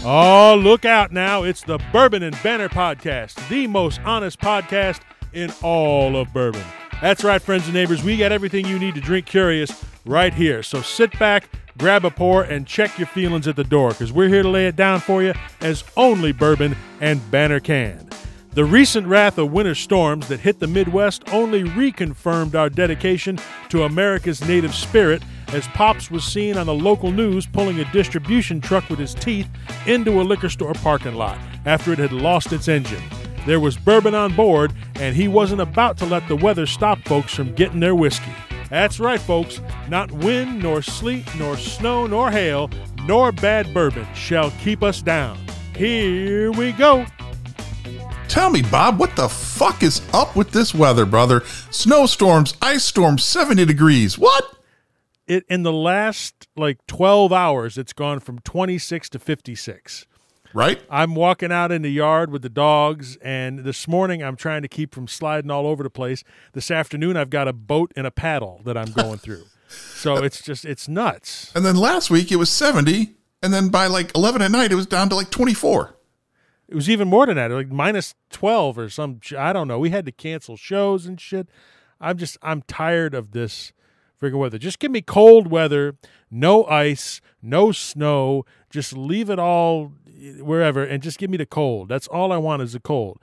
Oh, look out now. It's the Bourbon and Banner Podcast, the most honest podcast in all of bourbon. That's right, friends and neighbors. We got everything you need to drink curious right here. So sit back, grab a pour, and check your feelings at the door, because we're here to lay it down for you as only Bourbon and Banner can. The recent wrath of winter storms that hit the Midwest only reconfirmed our dedication to America's native spirit, as Pops was seen on the local news pulling a distribution truck with his teeth into a liquor store parking lot after it had lost its engine. There was bourbon on board, and he wasn't about to let the weather stop folks from getting their whiskey. That's right, folks. Not wind, nor sleet, nor snow, nor hail, nor bad bourbon shall keep us down. Here we go. Tell me, Bob, what the fuck is up with this weather, brother? Snowstorms, ice storms, 70 degrees. What? In the last, 12 hours, it's gone from 26 to 56. Right? I'm walking out in the yard with the dogs, and this morning I'm trying to keep from sliding all over the place. This afternoon I've got a boat and a paddle that I'm going through. So it's nuts. And then last week it was 70, and then by 11 at night it was down to 24. It was even more than that, minus 12 or some, I don't know. We had to cancel shows and shit. I'm tired of this freaking weather. Just give me cold weather, no ice, no snow. Just leave it all wherever and just give me the cold. That's all I want is the cold.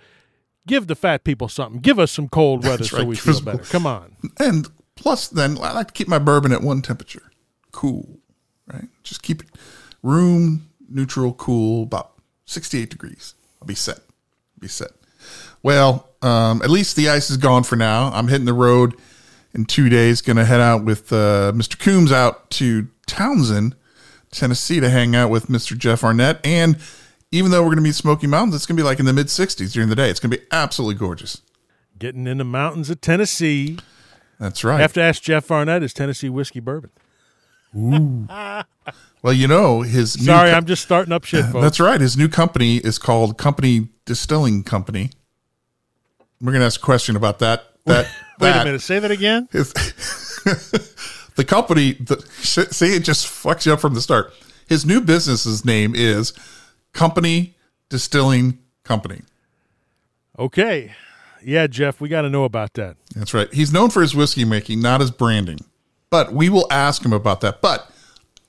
Give the fat people something. Give us some cold weather so we feel better. Come on. And plus, then, I like to keep my bourbon at one temperature. Cool, right? Just keep it room, neutral, cool, about 68 degrees. I'll be set. Well, at least the ice is gone for now. I'm hitting the road in 2 days. Going to head out with Mr. Coombs out to Townsend, Tennessee, to hang out with Mr. Jeff Arnett. And even though we're going to be Smoky Mountains, it's going to be in the mid-60s during the day. It's going to be absolutely gorgeous. Getting in the mountains of Tennessee. That's right. I have to ask Jeff Arnett, is Tennessee whiskey bourbon? Ooh. Well, his Sorry, I'm just starting up shit, folks. That's right. His new company is called Company Distilling Company. We're going to ask a question about that. Wait a minute. Say that again. The company, see, it just fucks you up from the start. His new business's name is Company Distilling Company. Okay. Yeah, Jeff, we got to know about that. That's right. He's known for his whiskey making, not his branding. But we will ask him about that. But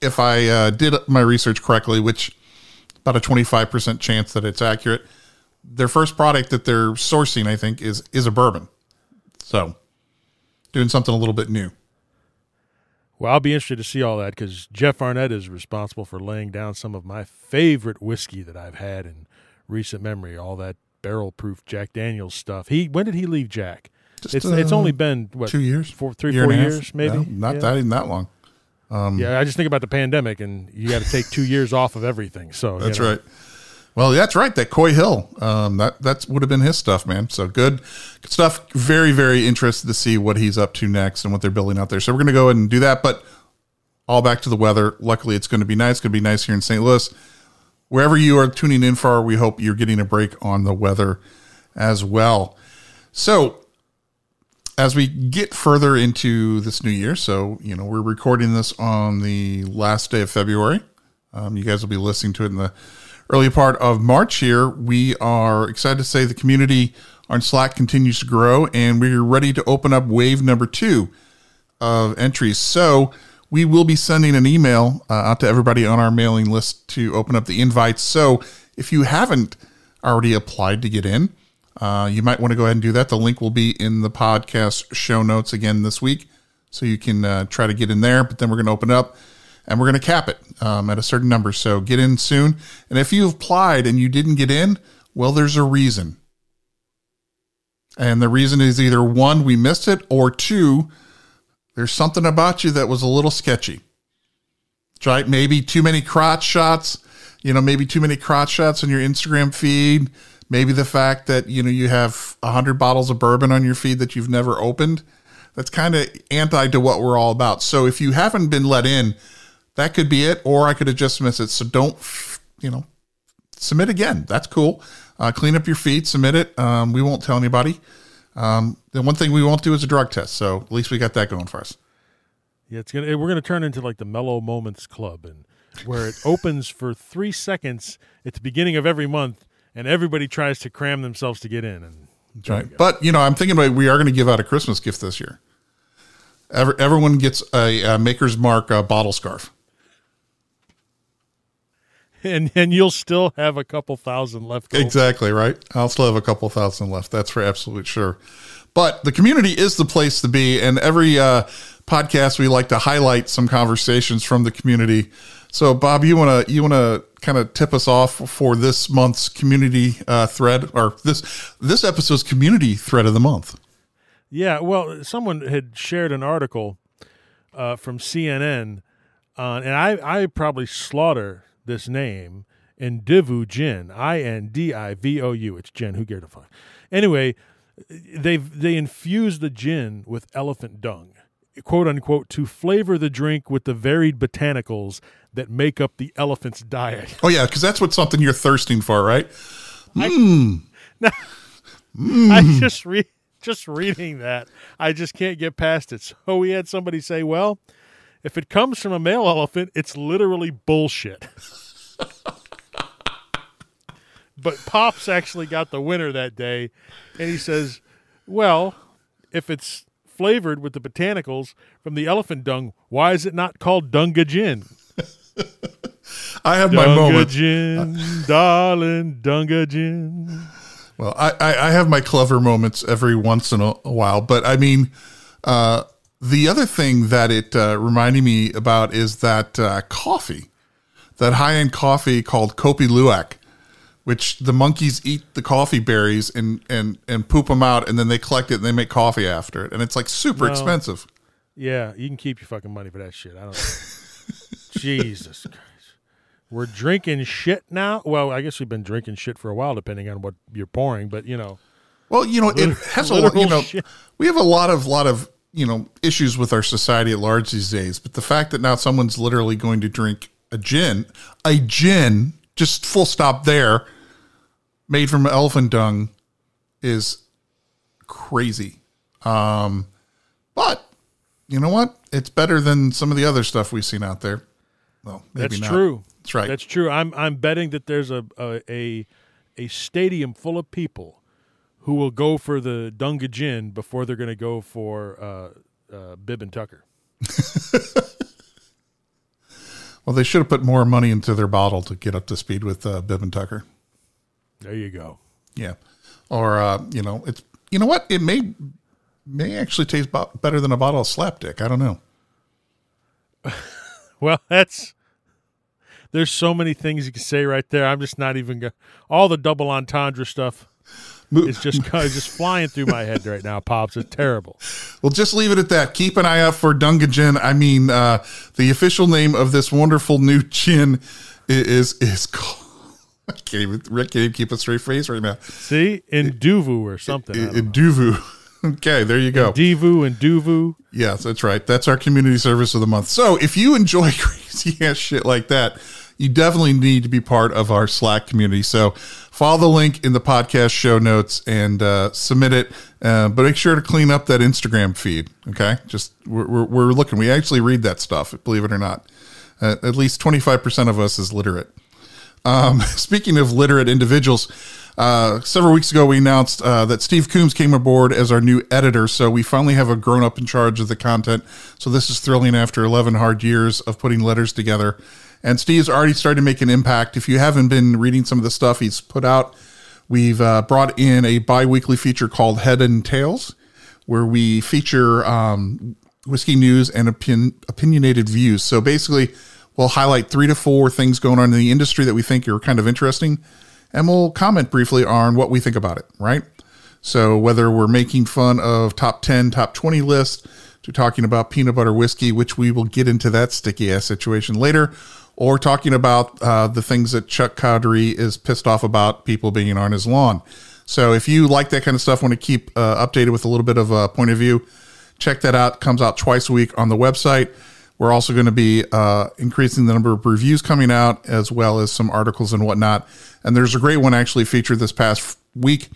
if I did my research correctly, which about a 25% chance that it's accurate, their first product that they're sourcing, I think, is a bourbon. So doing something a little bit new. Well, I'll be interested to see all that, because Jeff Arnett is responsible for laying down some of my favorite whiskey that I've had in recent memory, all that barrel-proof Jack Daniels stuff. When did he leave Jack? It's only been, 2 years? 4 years, maybe? No, not even that long. Yeah, I just think about the pandemic, and you got to take 2 years off of everything. So that's right. Well, that's right. That Coy Hill, that would have been his stuff, man. So good stuff. Very, very interested to see what he's up to next and what they're building out there. So we're going to go ahead and do that. But all back to the weather. Luckily, it's going to be nice. It's going to be nice here in St. Louis. Wherever you are tuning in for, we hope you're getting a break on the weather as well. So as we get further into this new year, so, we're recording this on the last day of February. You guys will be listening to it in the early part of March here. We are excited to say the community on Slack continues to grow, and we're ready to open up wave number 2 of entries. So we will be sending an email out to everybody on our mailing list to open up the invites. So if you haven't already applied to get in, you might want to go ahead and do that. The link will be in the podcast show notes again this week, so you can try to get in there. But then we're going to open it up, and we're going to cap it at a certain number. So get in soon. And if you've applied and you didn't get in, well, there's a reason. And the reason is either 1, we missed it, or 2, there's something about you that was a little sketchy. Right? Maybe too many crotch shots, maybe too many crotch shots on your Instagram feed. Maybe the fact that, you have 100 bottles of bourbon on your feed that you've never opened. That's kind of anti to what we're all about. So if you haven't been let in, that could be it, or I could have just missed it. So don't, submit again. That's cool. Clean up your feed, submit it. We won't tell anybody. The one thing we won't do is a drug test. So at least we got that going for us. Yeah, we're going to turn into like the Mellow Moments Club, and where it opens for 3 seconds at the beginning of every month, and everybody tries to cram themselves to get in. And that's right. But, I'm thinking about we are going to give out a Christmas gift this year. Everyone gets a Maker's Mark bottle scarf. And you'll still have a couple thousand left. Exactly, right? I'll still have a couple thousand left. That's for absolute sure. But the community is the place to be. And every podcast, we like to highlight some conversations from the community. So, Bob, you wanna kind of tip us off for this month's community thread, or this episode's community thread of the month? Yeah, well, someone had shared an article from CNN, and I probably slaughter this name, Indivou Gin, Indivou. It's gin. Who cared a fuck? Anyway, they infuse the gin with elephant dung, quote unquote, to flavor the drink with the varied botanicals that make up the elephant's diet. Oh yeah, because that's what something you're thirsting for, right? I just reading that, I just can't get past it. So we had somebody say, well, if it comes from a male elephant, it's literally bullshit. But Pops actually got the winner that day, and he says, well, if it's flavored with the botanicals from the elephant dung, why is it not called Dunga Gin? I have my moments. Dunga Gin, darling, Dunga Gin. Well, I have my clever moments every once in a while, but I mean, the other thing that it reminded me about is that coffee, that high-end coffee called Kopi Luwak, which the monkeys eat the coffee berries and poop them out, and then they collect it and they make coffee after it, and it's like super expensive. Yeah, you can keep your fucking money for that shit. I don't know. Jesus Christ. We're drinking shit now. Well, I guess we've been drinking shit for a while, depending on what you're pouring. But well, it has a lot. Shit. We have a lot of issues with our society at large these days. But the fact that now someone's literally going to drink a gin, just full stop there, made from elephant dung, is crazy. But you know what? It's better than some of the other stuff we've seen out there. Well, maybe not. True. That's right. That's true. I'm betting that there's a stadium full of people who will go for the Dunga Gin before they're going to go for Bib and Tucker. Well, they should have put more money into their bottle to get up to speed with Bib and Tucker. There you go. Yeah. Or it's what? It may actually taste better than a bottle of Slapdick. I don't know. Well, there's so many things you can say right there. I'm just not even going. All the double entendre stuff is just flying through my head right now, Pops. It's terrible. Well, just leave it at that. Keep an eye out for Dunga Gin. I mean, the official name of this wonderful new gin is called. I can't even keep a straight face right now. See, Indivou or something. Indivou. Okay, there you go. Indivou. Yes, that's right. That's our community service of the month. So if you enjoy crazy ass shit like that, you definitely need to be part of our Slack community. So follow the link in the podcast show notes and submit it. But make sure to clean up that Instagram feed. Okay, just we're looking. We actually read that stuff, believe it or not. At least 25% of us is literate. Speaking of literate individuals. Several weeks ago, we announced that Steve Coombs came aboard as our new editor. So we finally have a grown-up in charge of the content. So this is thrilling after 11 hard years of putting letters together. And Steve's already started to make an impact. If you haven't been reading some of the stuff he's put out, we've brought in a bi-weekly feature called Head and Tails, where we feature whiskey news and opinionated views. So basically, we'll highlight 3 to 4 things going on in the industry that we think are kind of interesting. And we'll comment briefly on what we think about it, right? So whether we're making fun of top 10, top 20 lists, to talking about peanut butter whiskey, which we will get into that sticky-ass situation later, or talking about the things that Chuck Cowdery is pissed off about people being on his lawn. So if you like that kind of stuff, want to keep updated with a little bit of a point of view, check that out. It comes out twice a week on the website. We're also going to be increasing the number of reviews coming out, as well as some articles and whatnot. And there's a great one actually featured this past week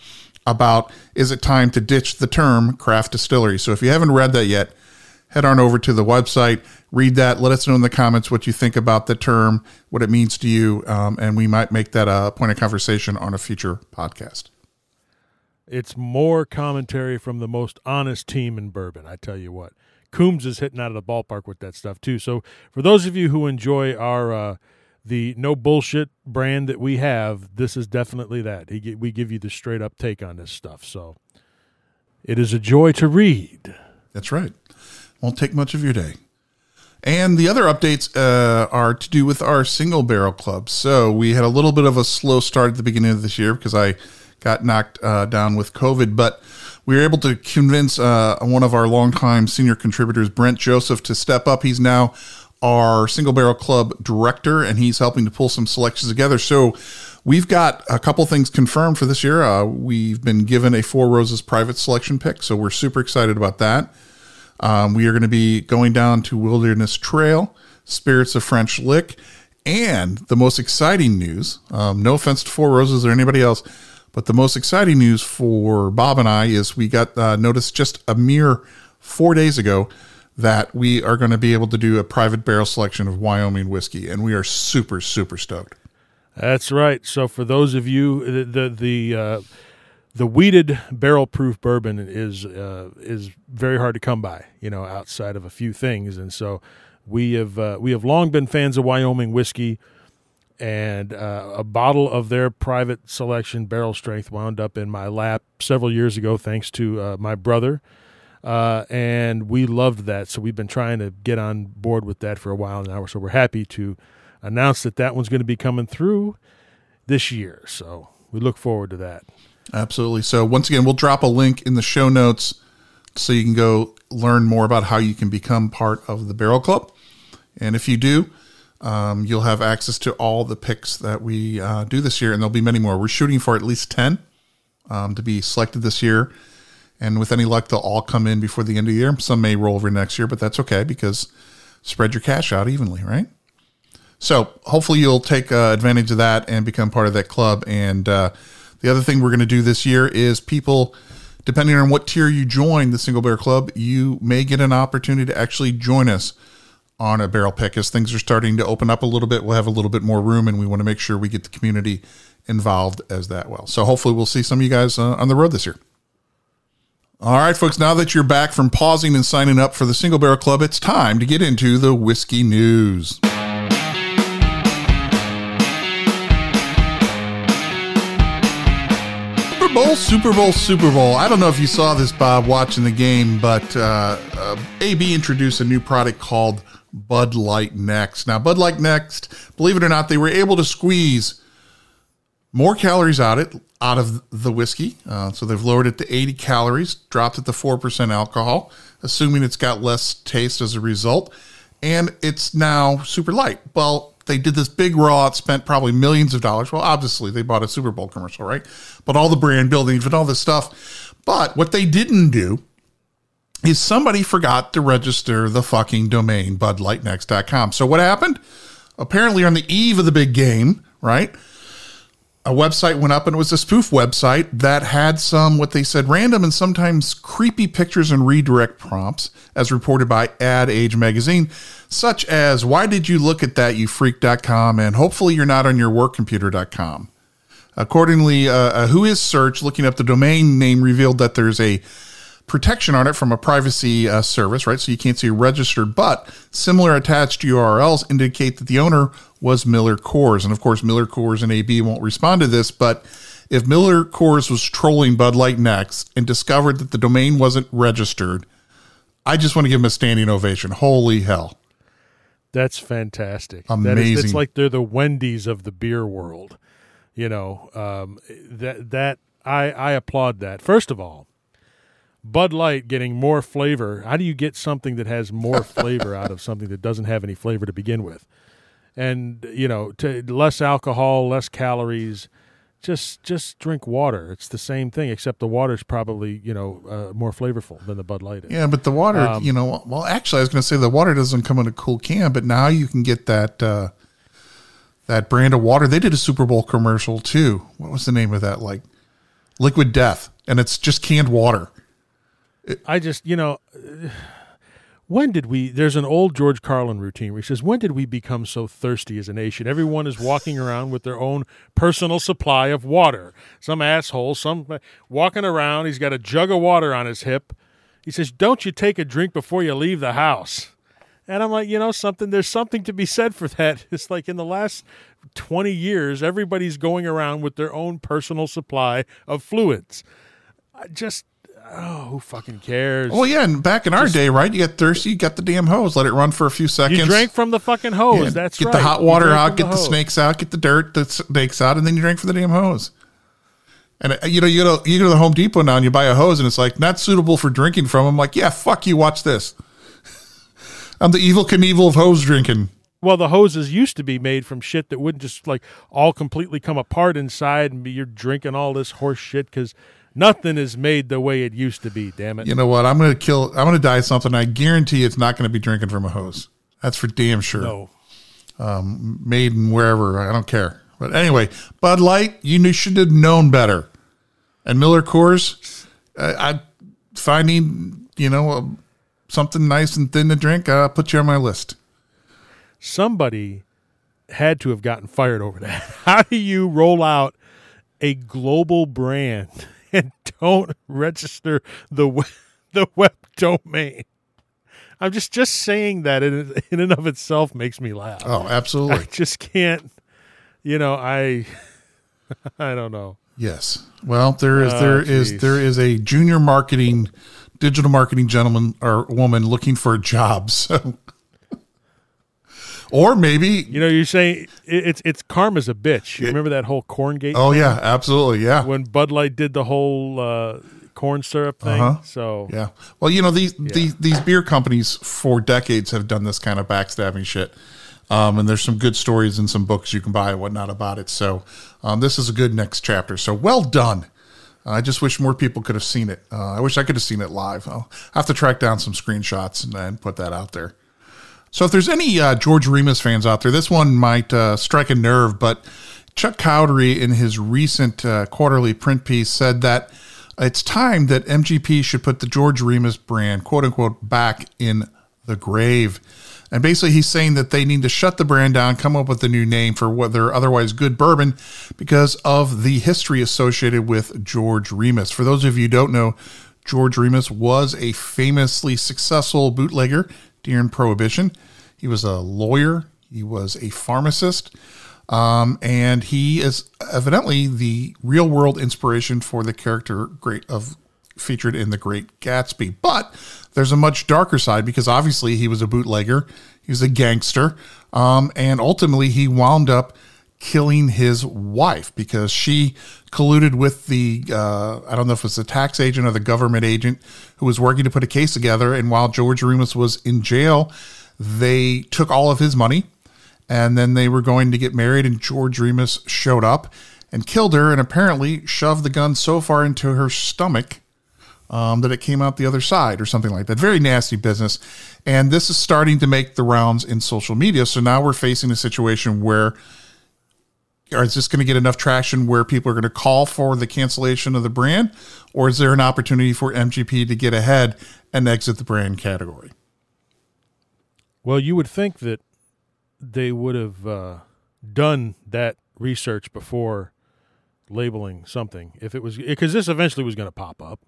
about, is it time to ditch the term craft distillery? So if you haven't read that yet, head on over to the website, read that, let us know in the comments what you think about the term, what it means to you, and we might make that a point of conversation on a future podcast. It's more commentary from the most honest team in bourbon, I tell you what. Coombs is hitting out of the ballpark with that stuff, too. So for those of you who enjoy our the no bullshit brand that we have, this is definitely that. We give you the straight up take on this stuff. So it is a joy to read. That's right. Won't take much of your day. And the other updates are to do with our single barrel club. So we had a little bit of a slow start at the beginning of this year because I got knocked down with COVID, but we were able to convince one of our longtime senior contributors, Brent Joseph, to step up. He's now our single barrel club director, and he's helping to pull some selections together. So we've got a couple things confirmed for this year. We've been given a Four Roses private selection pick, so we're super excited about that. We are going to be going down to Wilderness Trail, Spirits of French Lick, and the most exciting news, no offense to Four Roses or anybody else, but the most exciting news for Bob and I is we got notice just a mere 4 days ago that we are going to be able to do a private barrel selection of Wyoming whiskey, and we are super, super stoked. That's right. So for those of you, the weeded barrel-proof bourbon is very hard to come by, outside of a few things, and so we have long been fans of Wyoming whiskey, and a bottle of their private selection barrel strength wound up in my lap several years ago, thanks to my brother. And we loved that, so we've been trying to get on board with that for a while now. So we're happy to announce that one's going to be coming through this year. So we look forward to that. Absolutely. So once again, we'll drop a link in the show notes so you can go learn more about how you can become part of the Barrel Club. And if you do, you'll have access to all the picks that we do this year, and there'll be many more. We're shooting for at least 10 to be selected this year. And with any luck, they'll all come in before the end of the year. Some may roll over next year, but that's okay because spread your cash out evenly, right? So hopefully you'll take advantage of that and become part of that club. And the other thing we're going to do this year is people, depending on what tier you join the Single Barrel Club, you may get an opportunity to actually join us on a barrel pick. As things are starting to open up a little bit, we'll have a little bit more room, and we want to make sure we get the community involved as that well. So hopefully we'll see some of you guys on the road this year. All right, folks, now that you're back from pausing and signing up for the Single Barrel Club, it's time to get into the whiskey news. Super Bowl. I don't know if you saw this, Bob, watching the game, but AB introduced a new product called Bud Light Nex. Now, Bud Light Nex, believe it or not, they were able to squeeze more calories out of the whiskey. So they've lowered it to 80 calories, dropped it to 4% alcohol, assuming it's got less taste as a result. And it's now super light. Well, they did this big rollout, spent probably millions of dollars. Well, obviously they bought a Super Bowl commercial, right? But all the brand building and all this stuff. But what they didn't do is somebody forgot to register the fucking domain budlightnex.com. So what happened? Apparently on the eve of the big game, right? A website went up, and it was a spoof website that had some, what they said, random and sometimes creepy pictures and redirect prompts, as reported by Ad Age magazine, such as, why did you look at that, you freak.com, and hopefully you're not on your work computer.com. Accordingly, Who Is Search, looking up the domain name, revealed that there's a protection on it from a privacy service, right? So you can't see registered, but similar attached URLs indicate that the owner was Miller Coors. And of course, Miller Coors and AB won't respond to this, but if Miller Coors was trolling Bud Light Nex and discovered that the domain wasn't registered, I just want to give them a standing ovation. Holy hell. That's fantastic. Amazing. It's like they're the Wendy's of the beer world. I applaud that. First of all, Bud Light getting more flavor. How do you get something that has more flavor out of something that doesn't have any flavor to begin with? And, less alcohol, less calories, just drink water. It's the same thing, except the water's probably, more flavorful than the Bud Light is. Yeah, but the water, well, actually, I was going to say the water doesn't come in a cool can, but now you can get that that brand of water. They did a Super Bowl commercial, too. What was the name of that? Like Liquid Death, and it's just canned water. there's an old George Carlin routine where he says, when did we become so thirsty as a nation? Everyone is walking around with their own personal supply of water. Some asshole, walking around, he's got a jug of water on his hip. He says, don't you take a drink before you leave the house? And I'm like, there's something to be said for that. It's like in the last 20 years, everybody's going around with their own personal supply of fluids. Who fucking cares? Well, yeah, and back in our day, right? You get thirsty, you got the damn hose, let it run for a few seconds. You drank from the fucking hose. Yeah, That's get right. Get the hot water out, get the hose. snakes out, get the dirt, the snakes out, and then you drink from the damn hose. And you go to the Home Depot now and you buy a hose, and it's like not suitable for drinking from. I'm like, yeah, fuck you. Watch this. I'm the evil Knievel of hose drinking. Well, the hoses used to be made from shit that wouldn't just like all completely come apart inside, and you're drinking all this horse shit because nothing is made the way it used to be, damn it. You know what? I'm going to die something. I guarantee it's not going to be drinking from a hose. That's for damn sure. No. Made in wherever. I don't care. But anyway, Bud Light, you should have known better. And Miller Coors, I'm finding, something nice and thin to drink. I'll put you on my list. Somebody had to have gotten fired over that. How do you roll out a global brand and don't register the web domain? I'm just saying that in and of itself makes me laugh. Oh, absolutely. I just can't, I don't know. Yes. Well, there is a junior digital marketing gentleman or woman looking for a job. So, or maybe, you're saying it's karma's a bitch. You remember that whole corn gate? Oh thing? Yeah, absolutely. Yeah. When Bud Light did the whole, corn syrup thing. Uh-huh. So yeah. Well, these beer companies for decades have done this kind of backstabbing shit. And there's some good stories and some books you can buy and whatnot about it. So this is a good next chapter. So well done. I just wish more people could have seen it. I wish I could have seen it live. I'll have to track down some screenshots and put that out there. So if there's any George Remus fans out there, this one might strike a nerve, but Chuck Cowdery in his recent quarterly print piece said that it's time that MGP should put the George Remus brand, quote unquote, back in the grave. And basically he's saying that they need to shut the brand down, come up with a new name for what they're otherwise good bourbon because of the history associated with George Remus. For those of you who don't know, George Remus was a famously successful bootlegger during Prohibition. He was a lawyer. He was a pharmacist. And he is evidently the real world inspiration for the character featured in The Great Gatsby. But there's a much darker side because obviously he was a bootlegger. He was a gangster. And ultimately he wound up killing his wife because she colluded with the, I don't know if it's the tax agent or the government agent who was working to put a case together. And while George Remus was in jail, they took all of his money. And then they were going to get married, and George Remus showed up and killed her and apparently shoved the gun so far into her stomach that it came out the other side or something like that. Very nasty business. And this is starting to make the rounds in social media. So now we're facing a situation where is this going to get enough traction where people are going to call for the cancellation of the brand? Or is there an opportunity for MGP to get ahead and exit the brand category? Well, you would think that they would have done that research before labeling something if it was, because this eventually was going to pop up.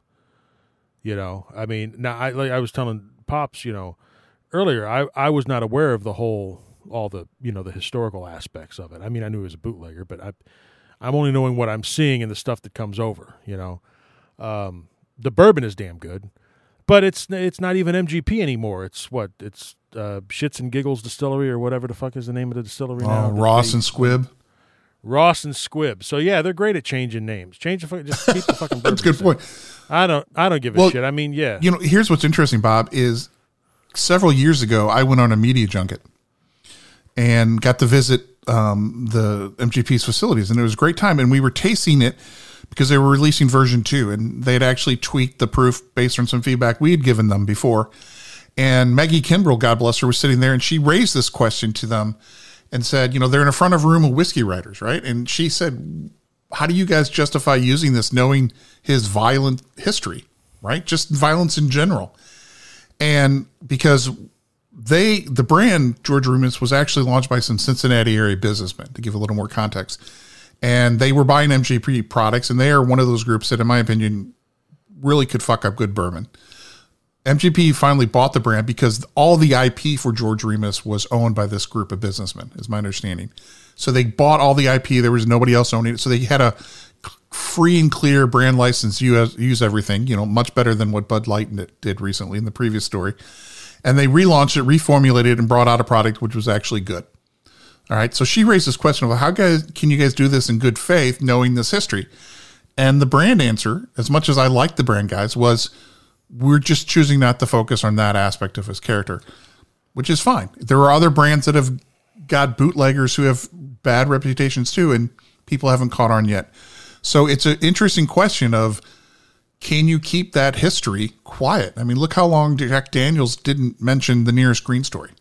I mean, now I was telling Pops, earlier, I was not aware of all the the historical aspects of it. I mean, I knew he was a bootlegger, but I'm only knowing what I'm seeing in the stuff that comes over. The bourbon is damn good, but it's not even MGP anymore. It's Shits and Giggles Distillery or whatever the fuck is the name of the distillery now. Ross and Squibb. Ross and Squibb. So yeah, they're great at changing names. Just keep the fucking bourbon. That's a good point. I don't give a shit. I mean, yeah. Here's what's interesting, Bob, is several years ago I went on a media junket and got to visit the MGP's facilities, and it was a great time. And we were tasting it because they were releasing version 2, and they had actually tweaked the proof based on some feedback we had given them before. And Maggie Kimbrell, God bless her, was sitting there, and she raised this question to them and said, they're in a front of a room of whiskey writers, right? And she said, how do you guys justify using this knowing his violent history, right? Just violence in general. And because the brand George Remus was actually launched by some Cincinnati area businessmen, to give a little more context. And they were buying MGP products, and they are one of those groups that, in my opinion, really could fuck up good bourbon. MGP finally bought the brand because all the IP for George Remus was owned by this group of businessmen, is my understanding. So they bought all the IP. There was nobody else owning it. So they had a free and clear brand license, use everything, much better than what Bud Light did recently in the previous story. And they relaunched it, reformulated it, and brought out a product which was actually good. All right. So she raised this question of how can you guys do this in good faith, knowing this history? And the brand answer, as much as I like the brand guys, was we're just choosing not to focus on that aspect of his character, which is fine. There are other brands that have got bootleggers who have bad reputations too, and people haven't caught on yet. So it's an interesting question of, can you keep that history quiet? I mean, look how long Jack Daniels didn't mention the Nearest Green story,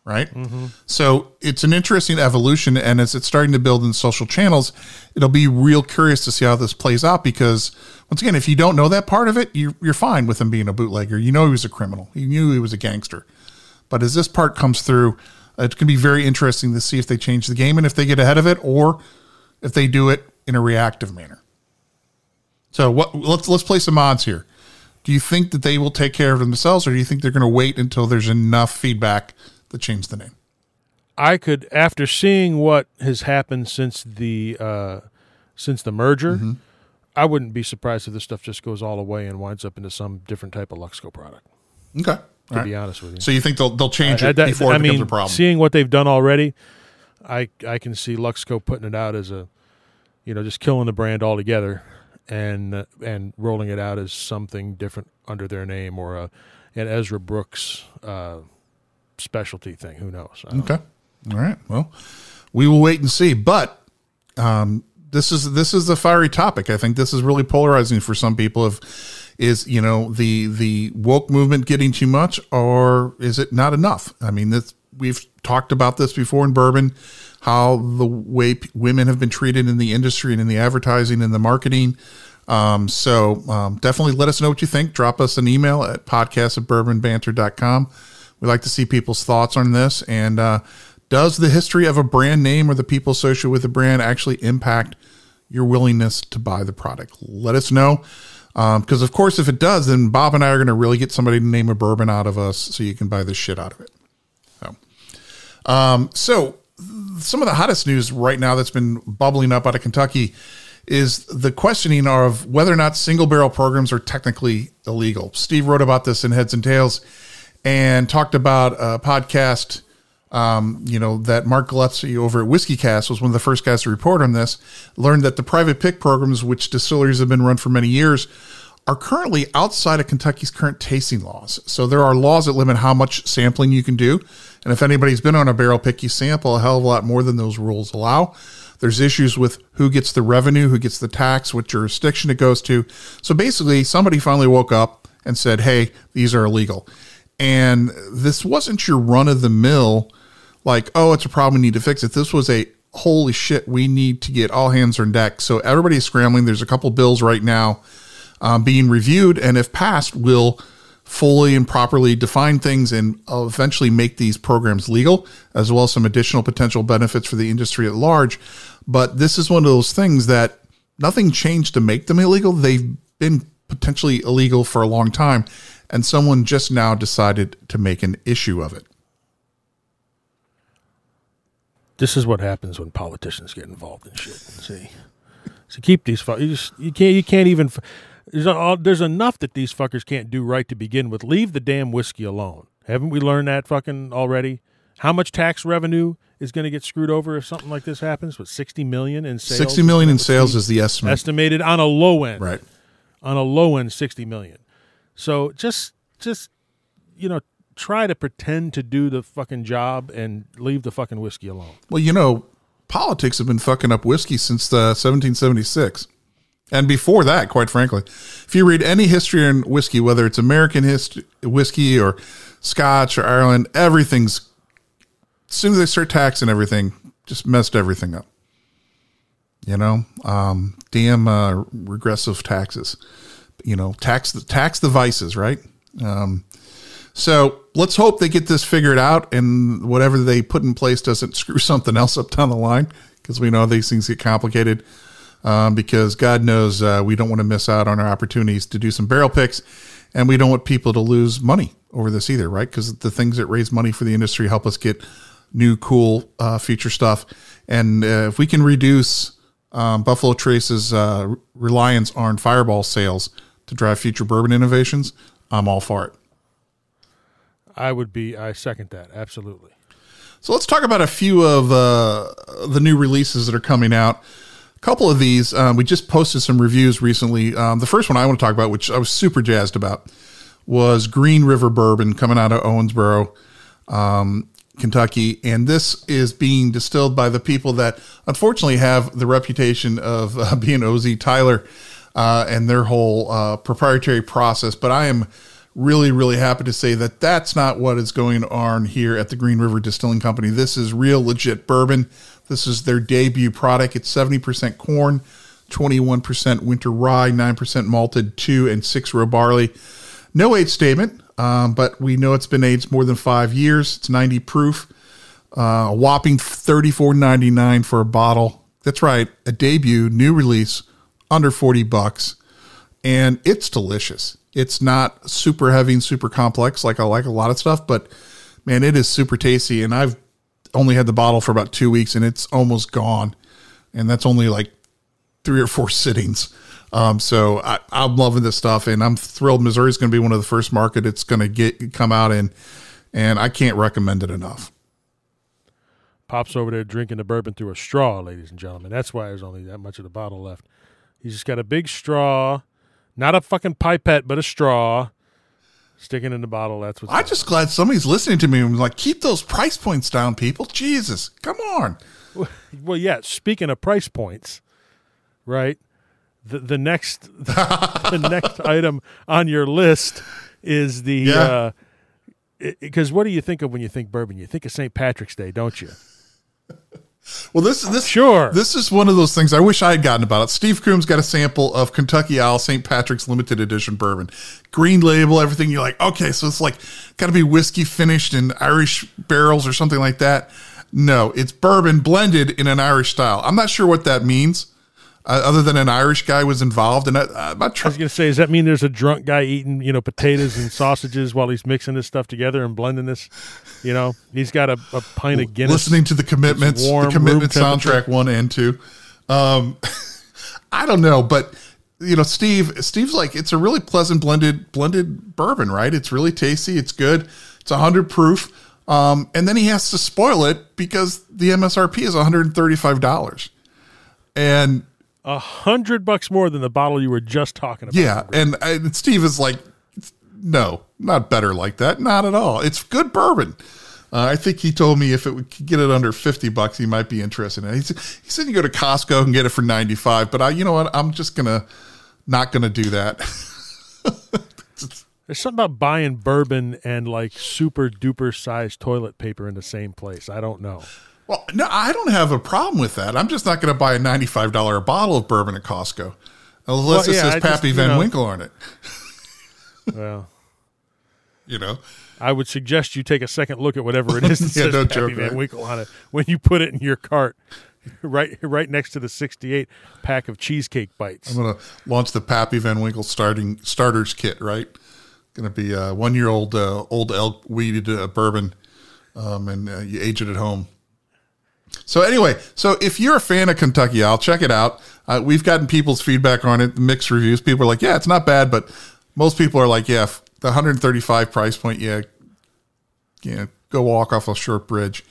right? Mm-hmm. So it's an interesting evolution, and as it's starting to build in social channels, it'll be real curious to see how this plays out, because once again, if you don't know that part of it, you're fine with him being a bootlegger. You know he was a criminal. You knew he was a gangster. But as this part comes through, it's going to be very interesting to see if they change the game and if they get ahead of it, or if they do it in a reactive manner. So let's play some odds here. Do you think that they will take care of themselves, or do you think they're going to wait until there's enough feedback to change the name? I could, after seeing what has happened since the merger, mm-hmm. I wouldn't be surprised if this stuff just goes all away and winds up into some different type of Luxco product. Okay. To be honest with you. So you think they'll change it before it becomes a problem? Seeing what they've done already, I can see Luxco putting it out as a, just killing the brand altogether and rolling it out as something different under their name, or an Ezra Brooks specialty thing. Who knows? Okay. All right. Well, we will wait and see. But this is a fiery topic. I think this is really polarizing for some people. Is the woke movement getting too much, or is it not enough? I mean, we've talked about this before in bourbon, how the way women have been treated in the industry and in the advertising and the marketing. So definitely let us know what you think. Drop us an email at podcast@bourbonbanter.com. We'd like to see people's thoughts on this. And does the history of a brand name or the people associated with the brand actually impact your willingness to buy the product? Let us know. Because, of course, if it does, then Bob and I are going to really get somebody to name a bourbon out of us so you can buy the shit out of it. So some of the hottest news right now that's been bubbling up out of Kentucky is the questioning of whether or not single barrel programs are technically illegal. Steve wrote about this in Heads and Tails and talked about a podcast that Mark Gillespie over at Whiskey Cast was one of the first guys to report on this, learned that the private pick programs, which distilleries have been run for many years, are currently outside of Kentucky's current tasting laws. So there are laws that limit how much sampling you can do. And if anybody's been on a barrel pick, you sample a hell of a lot more than those rules allow. There's issues with who gets the revenue, who gets the tax, what jurisdiction it goes to. So basically, somebody finally woke up and said, hey, these are illegal. And this wasn't your run-of-the-mill, like, oh, it's a problem, we need to fix it. This was a, holy shit, we need to get all hands on deck. So everybody's scrambling. There's a couple bills right now being reviewed, and if passed, will fully and properly define things and eventually make these programs legal, as well as some additional potential benefits for the industry at large. But this is one of those things that nothing changed to make them illegal. They've been potentially illegal for a long time, and someone just now decided to make an issue of it. This is what happens when politicians get involved in shit. See, so keep these fuckers. You can't even. There's enough that these fuckers can't do right to begin with. Leave the damn whiskey alone. Haven't we learned that fucking already? How much tax revenue is going to get screwed over if something like this happens? What, $60 million in sales? $60 million in sales is the estimate. Estimated on a low end, right? On a low end, $60 million. So just try to pretend to do the fucking job and leave the fucking whiskey alone. Well, politics have been fucking up whiskey since 1776. And before that, quite frankly. If you read any history in whiskey, whether it's American whiskey or Scotch or Ireland, everything's, as soon as they start taxing everything, just messed everything up. Damn regressive taxes. Tax the vices, right? So let's hope they get this figured out and whatever they put in place doesn't screw something else up down the line, because we know these things get complicated. Because God knows we don't want to miss out on our opportunities to do some barrel picks, and we don't want people to lose money over this either, right? Because the things that raise money for the industry help us get new, cool future stuff. And if we can reduce Buffalo Trace's reliance on Fireball sales to drive future bourbon innovations, I'm all for it. I second that. Absolutely. So let's talk about a few of the new releases that are coming out. A couple of these, we just posted some reviews recently. The first one I want to talk about, which I was super jazzed about, was Green River Bourbon coming out of Owensboro, Kentucky. And this is being distilled by the people that unfortunately have the reputation of being OZ Tyler and their whole proprietary process. But I am really, really happy to say that that's not what is going on here at the Green River Distilling Company. This is real legit bourbon. This is their debut product. It's 70% corn, 21% winter rye, 9% malted, 2 and 6 row barley. No age statement, but we know it's been aged more than 5 years. It's 90 proof, a whopping $34.99 for a bottle. That's right, a debut, new release, under $40, and it's delicious. It's not super heavy and super complex like I like a lot of stuff, but man, it is super tasty, and I've only had the bottle for about 2 weeks and it's almost gone. And that's only like 3 or 4 sittings. So I'm loving this stuff, and I'm thrilled. Missouri's going to be one of the first market it's going to come out in, and I can't recommend it enough. Pop's over there drinking the bourbon through a straw, ladies and gentlemen. That's why there's only that much of the bottle left. He's just got a big straw, not a fucking pipette, but a straw. Sticking in the bottle, that's what's I'm just glad somebody's listening to me and like, keep those price points down, people. Jesus, come on. Well, yeah, speaking of price points, right? The next item on your list is the because what do you think of when you think bourbon? You think of St. Patrick's Day, don't you? Well, this sure. This is one of those things I wish I had gotten about it. Steve Coombs got a sample of Kentucky Owl St. Patrick's limited edition bourbon, green label, everything. You're like, okay, so it's like got to be whiskey finished in Irish barrels or something like that. No, it's bourbon blended in an Irish style. I'm not sure what that means, other than an Irish guy was involved. And I was going to say, does that mean there's a drunk guy eating, potatoes and sausages while he's mixing this stuff together and blending this? He's got a pint of Guinness. Listening to the Commitments, the Commitment soundtrack 1 and 2. I don't know, but Steve's like, it's a really pleasant blended bourbon, right? It's really tasty. It's good. It's 100 proof. And then he has to spoil it because the MSRP is $135. And $100 more than the bottle you were just talking about. Yeah. And Steve is like, no, not better like that. Not at all. It's good bourbon. I think he told me if it would get it under $50, he might be interested in it. He said you go to Costco and get it for $95, but you know what? I'm just not gonna do that. There's something about buying bourbon and like super duper sized toilet paper in the same place. I don't know. Well, no, I don't have a problem with that. I'm just not going to buy a $95 bottle of bourbon at Costco unless it says Pappy Van Winkle on it. Well, I would suggest you take a second look at whatever it is that says no Pappy joke, Van right? Winkle on it when you put it in your cart, right next to the 68 pack of cheesecake bites. I'm going to launch the Pappy Van Winkle starters kit, right? Going to be a 1-year-old old elk weeded bourbon, and you age it at home. So anyway, if you're a fan of Kentucky Owl, check it out. We've gotten people's feedback on it, mixed reviews. People are like, yeah, it's not bad, but most people are like, yeah, the $135 price point, go walk off a short bridge.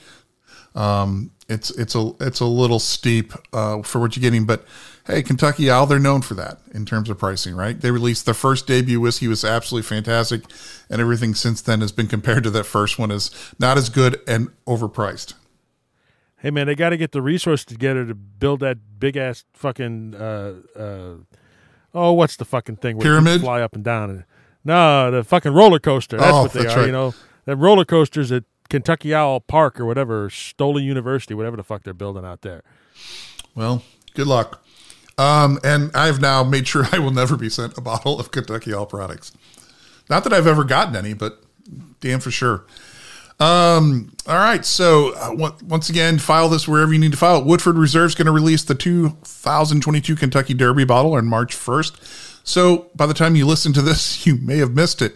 It's a little steep for what you're getting, but hey, Kentucky Owl, they're known for that in terms of pricing, right? They released their first debut whiskey was absolutely fantastic, and everything since then has been compared to that first one as not as good and overpriced. Hey, man, they got to get the resources together to build that big-ass fucking, what's the fucking thing? Where Pyramid? You fly up and down. No, the fucking roller coaster. That's what they are, right. The roller coasters at Kentucky Owl Park or whatever, Stolen University, whatever the fuck they're building out there. Well, good luck. And I've now made sure I will never be sent a bottle of Kentucky Owl products. Not that I've ever gotten any, but Damn for sure. All right. So once again, file this wherever you need to file it. Woodford Reserve is going to release the 2022 Kentucky Derby bottle on March 1st. So by the time you listen to this, you may have missed it.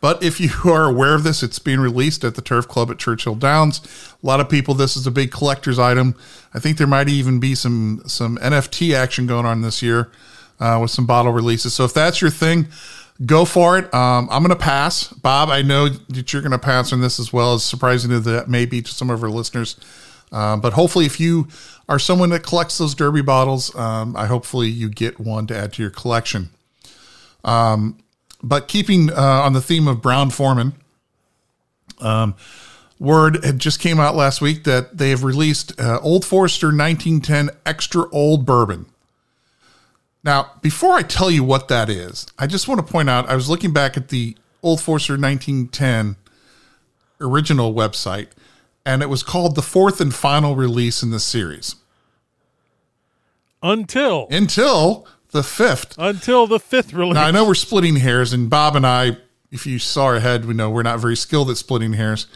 But if you are aware of this, it's being released at the Turf Club at Churchill Downs. A lot of people, this is a big collector's item. I think there might even be some NFT action going on this year with some bottle releases. So if that's your thing, go for it. I'm going to pass. Bob, I know that you're going to pass on this as well, as surprising as that may be to some of our listeners. But hopefully if you are someone that collects those Derby bottles, hopefully you get one to add to your collection. But keeping on the theme of Brown-Forman, word had just came out last week that they have released Old Forester 1910 Extra Old Bourbon. Now, before I tell you what that is, I just want to point out, I was looking back at the Old Forester 1910 original website, and it was called the fourth and final release in the series. Until the fifth. Until the fifth release. Now, I know we're splitting hairs, and Bob and I, if you saw our head, we know we're not very skilled at splitting hairs.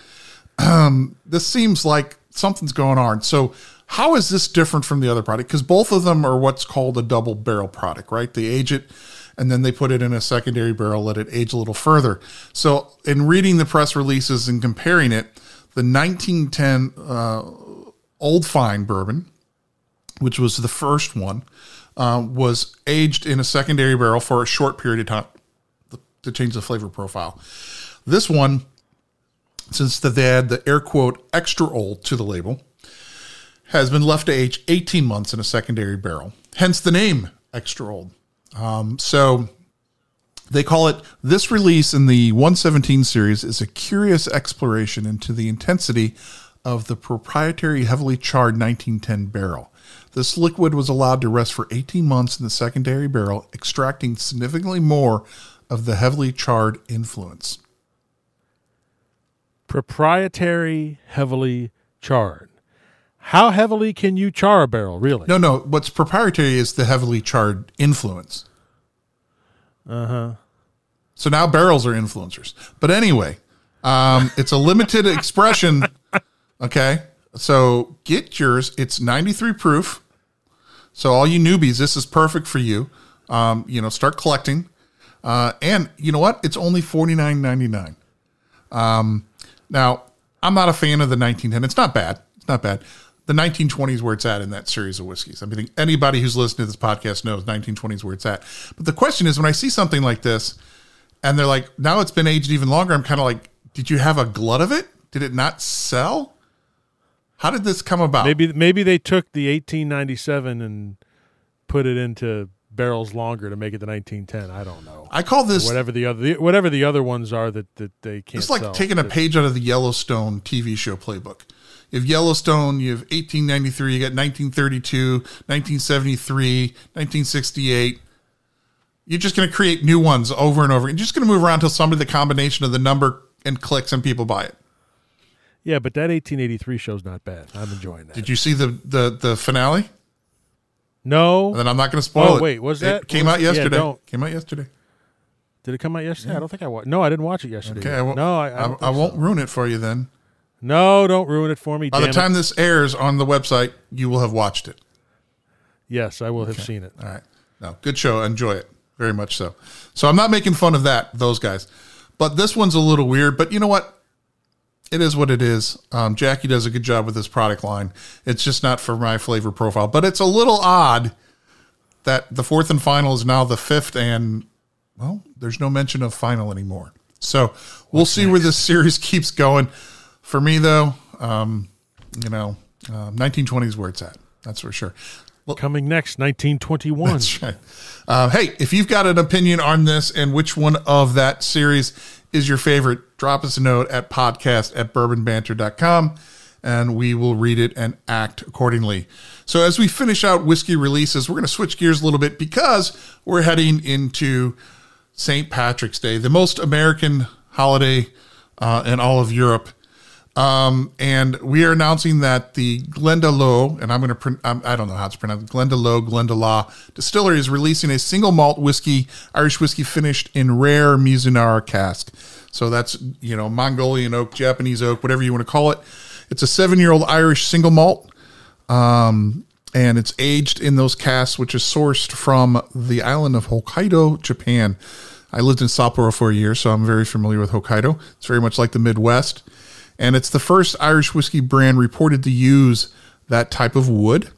This seems like something's going on. So how is this different from the other product? Because both of them are what's called a double barrel product, right? They age it, and then they put it in a secondary barrel, let it age a little further. So in reading the press releases and comparing it, the 1910 Old Fine Bourbon, which was the first one, was aged in a secondary barrel for a short period of time to change the flavor profile. This one, since they had the air quote extra old to the label, has been left to age 18 months in a secondary barrel. Hence the name Extra Old. So they call it, this release in the 117 series is a curious exploration into the intensity of the proprietary heavily charred 1910 barrel. This liquid was allowed to rest for 18 months in the secondary barrel, extracting significantly more of the heavily charred influence. Proprietary heavily charred. How heavily can you char a barrel, really? No. What's proprietary is the heavily charred influence. Uh-huh. So now barrels are influencers. But anyway, it's a limited expression. Okay. So get yours. It's 93 proof. So all you newbies, this is perfect for you. Start collecting. And you know what? It's only $49.99. Now, I'm not a fan of the 1910. It's not bad. The 1920 is where it's at in that series of whiskeys. I mean, anybody who's listening to this podcast knows 1920 is where it's at. But the question is, when I see something like this, and they're like, now it's been aged even longer, I'm kind of like, did you have a glut of it? Did it not sell? How did this come about? Maybe they took the 1897 and put it into barrels longer to make it the 1910. I don't know. I call this whatever the other ones are that they can't. It's like sell. Taking a page out of the Yellowstone TV show playbook. You have Yellowstone, you have 1893, you got 1932, 1973, 1968. You're just going to create new ones over and over. You're just going to move around until somebody, the combination of the number and clicks and people buy it. Yeah, but that 1883 show's not bad. I'm enjoying that. Did you see the finale? No. And then I'm not going to spoil it. Wait, was that? It came out yesterday. Yeah, came out yesterday. Did it come out yesterday? Yeah. I don't think I watched. No, I didn't watch it yesterday. Okay, I won't ruin it for you then. No, don't ruin it for me. By the time this airs on the website, you will have watched it. Yes, I will have seen it. All right. No, good show. Enjoy it. Very much so. So I'm not making fun of those guys. But this one's a little weird. But you know what? It is what it is. Jackie does a good job with this product line. It's just not for my flavor profile. But it's a little odd that the fourth and final is now the fifth, and, well, there's no mention of final anymore. So we'll see where this series keeps going. For me, though, 1920 is where it's at. That's for sure. Well, coming next, 1921. That's right. Hey, if you've got an opinion on this and which one of that series is your favorite, drop us a note at podcast@bourbonbanter.com, and we will read it and act accordingly. So as we finish out whiskey releases, we're going to switch gears a little bit because we're heading into St. Patrick's Day, the most American holiday in all of Europe. And we are announcing that the Glendalough, and I don't know how it's pronounced, Glendalough Distillery is releasing a single malt whiskey, Irish whiskey finished in rare Mizunara cask. So that's, Mongolian oak, Japanese oak, whatever you want to call it. It's a 7-year-old Irish single malt. And it's aged in those casks, which is sourced from the island of Hokkaido, Japan. I lived in Sapporo for a year, so I'm very familiar with Hokkaido. It's very much like the Midwest. And it's the first Irish whiskey brand reported to use that type of wood.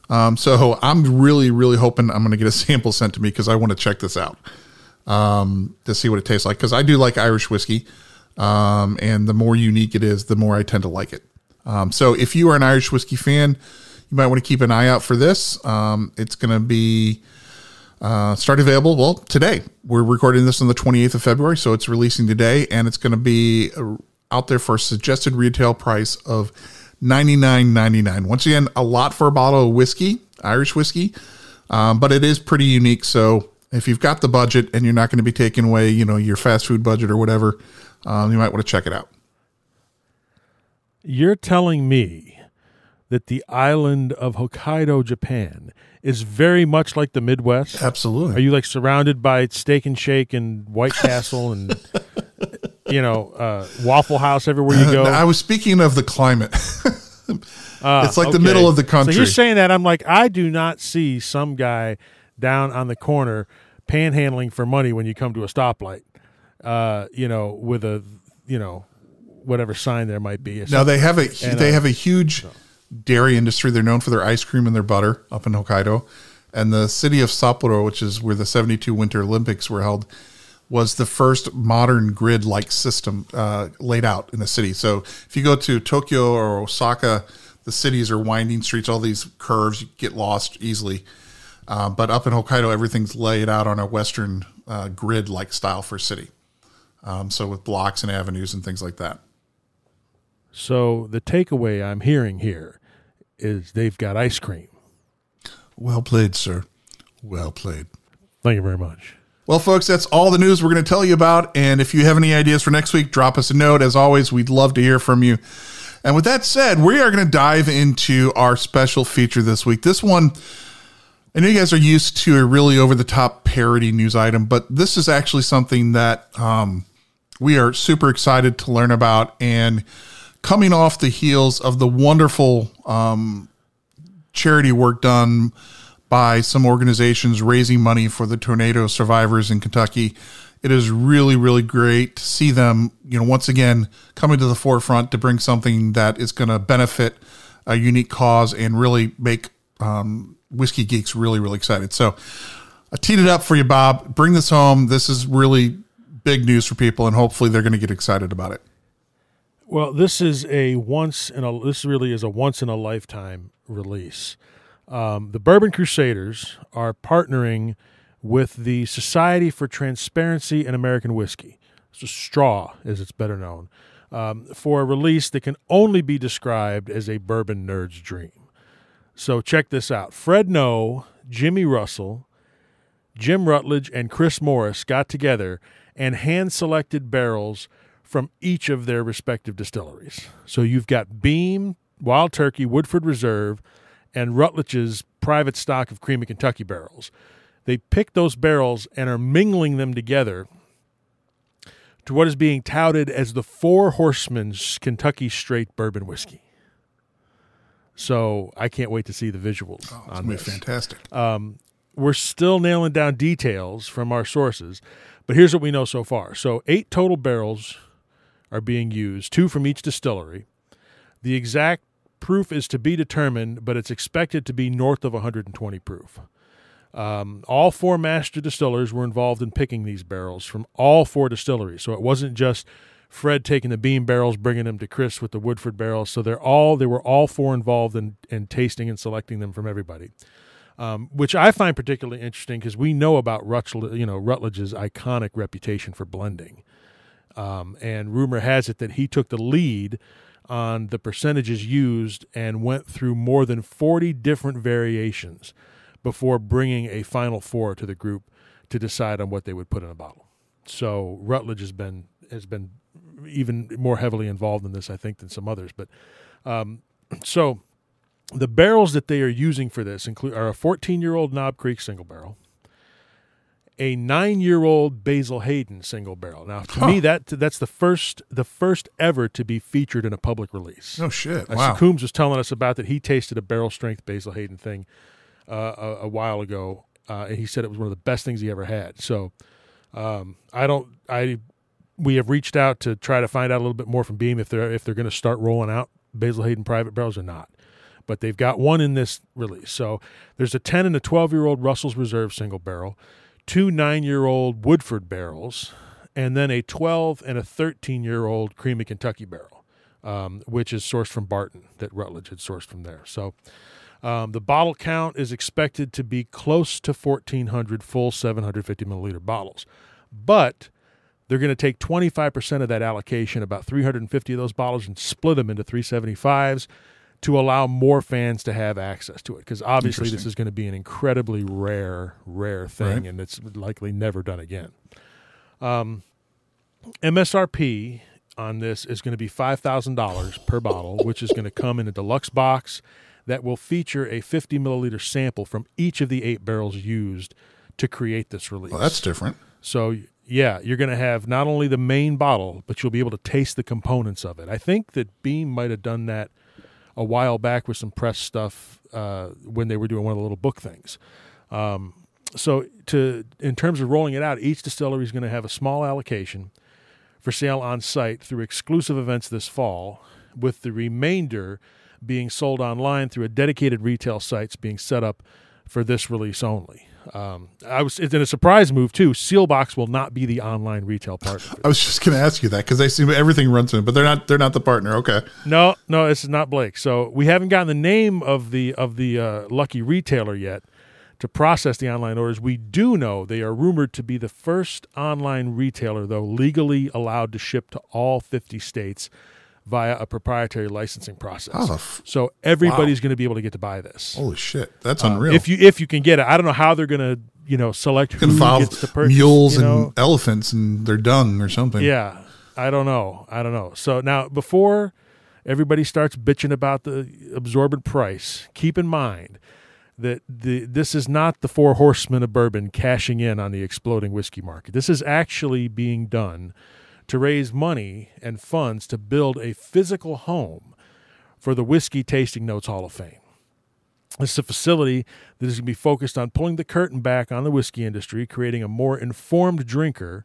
So I'm really, really hoping I'm going to get a sample sent to me because I want to check this out to see what it tastes like. Because I do like Irish whiskey. And the more unique it is, the more I tend to like it. So if you are an Irish whiskey fan, you might want to keep an eye out for this. It's going to be start available, well, today. We're recording this on the 28th of February, so it's releasing today. And it's going to be out there for a suggested retail price of $99.99. Once again, a lot for a bottle of whiskey, Irish whiskey, but it is pretty unique. So if you've got the budget and you're not going to be taking away, your fast food budget or whatever, you might want to check it out. You're telling me that the island of Hokkaido, Japan, is very much like the Midwest? Absolutely. Are you like surrounded by Steak and Shake and White Castle and Waffle House everywhere you go? I was speaking of the climate. It's like the middle of the country. So you're saying that, I'm like, I do not see some guy down on the corner panhandling for money when you come to a stoplight, with a, whatever sign there might be. Now they have a huge dairy industry. They're known for their ice cream and their butter up in Hokkaido. And the city of Sapporo, which is where the 72 Winter Olympics were held, was the first modern grid-like system laid out in the city. So if you go to Tokyo or Osaka, the cities are winding streets, all these curves, you get lost easily. But up in Hokkaido, everything's laid out on a Western grid-like style for a city. So with blocks and avenues and things like that. So the takeaway I'm hearing here is they've got ice cream. Well played, sir. Well played. Thank you very much. Well, folks, that's all the news we're going to tell you about. And if you have any ideas for next week, drop us a note. As always, we'd love to hear from you. And with that said, we are going to dive into our special feature this week. This one, I know you guys are used to a really over-the-top parody news item, but this is actually something that we are super excited to learn about. And coming off the heels of the wonderful charity work done by some organizations raising money for the tornado survivors in Kentucky, it is really, really great to see them, once again, coming to the forefront to bring something that is going to benefit a unique cause and really make whiskey geeks really, really excited. So I teed it up for you, Bob. Bring this home. This is really big news for people, and hopefully they're going to get excited about it. Well, this really is a once in a lifetime release. The Bourbon Crusaders are partnering with the Society for Transparency in American Whiskey, so STRAW as it's better known, for a release that can only be described as a bourbon nerd's dream. So check this out. Fred Noe, Jimmy Russell, Jim Rutledge, and Chris Morris got together and hand-selected barrels from each of their respective distilleries. So you've got Beam, Wild Turkey, Woodford Reserve, and Rutledge's private stock of Creamy Kentucky barrels. They picked those barrels and are mingling them together to what is being touted as the Four Horsemen's Kentucky Straight Bourbon Whiskey. So I can't wait to see the visuals on this. It's going to be fantastic. We're still nailing down details from our sources, but here's what we know so far. So 8 total barrels are being used, 2 from each distillery. The exact proof is to be determined, but it's expected to be north of 120 proof. All 4 master distillers were involved in picking these barrels from all 4 distilleries. So it wasn't just Fred taking the Beam barrels, bringing them to Chris with the Woodford barrels. So they were all 4 involved in tasting and selecting them from everybody, which I find particularly interesting because we know about Rutledge's iconic reputation for blending. And rumor has it that he took the lead on the percentages used and went through more than 40 different variations before bringing a final 4 to the group to decide on what they would put in a bottle. So Rutledge has been even more heavily involved in this, I think, than some others. But so the barrels that they are using for this are a 14-year-old Knob Creek single barrel, a 9-year-old Basil Hayden single barrel. Now, to me, that's the first ever to be featured in a public release. Oh shit! Wow. Coombs was telling us about that. He tasted a barrel strength Basil Hayden thing a while ago, and he said it was one of the best things he ever had. So, we have reached out to try to find out a little bit more from Beam if they're going to start rolling out Basil Hayden private barrels or not. But they've got one in this release. So there's a 10 and a 12-year-old Russell's Reserve single barrel, 2 9-year-old Woodford barrels, and then a 12 and a 13-year-old Creamy Kentucky barrel, which is sourced from Barton, that Rutledge had sourced from there. So the bottle count is expected to be close to 1,400 full 750-milliliter bottles. But they're going to take 25% of that allocation, about 350 of those bottles, and split them into 375s to allow more fans to have access to it. Because obviously this is going to be an incredibly rare thing, right, and it's likely never done again. MSRP on this is going to be $5,000 per bottle, which is going to come in a deluxe box that will feature a 50-milliliter sample from each of the 8 barrels used to create this release. Well, that's different. So, yeah, you're going to have not only the main bottle, but you'll be able to taste the components of it. I think that Beam might have done that a while back with some press stuff when they were doing one of the little book things. So in terms of rolling it out, each distillery is going to have a small allocation for sale on site through exclusive events this fall, with the remainder being sold online through a dedicated retail sites being set up for this release only. It's in a surprise move too. Sealbox will not be the online retail partner. I was just going to ask you that because they seem everything runs in it, but they're not the partner. Okay. No, this is not Blake. So we haven't gotten the name of the lucky retailer yet to process the online orders. We do know they are rumored to be the first online retailer, though, legally allowed to ship to all 50 states via a proprietary licensing process. So everybody's going to be able to get to buy this. Holy shit, that's unreal. If you can get it. I don't know how they're going to select who gets to purchase. Mules and elephants and their dung or something. Yeah, I don't know. So now, before everybody starts bitching about the absorbent price, keep in mind that this is not the Four Horsemen of Bourbon cashing in on the exploding whiskey market. This is actually being done to raise money and funds to build a physical home for the Whiskey Tasting Notes Hall of Fame. This is a facility that is going to be focused on pulling the curtain back on the whiskey industry, creating a more informed drinker,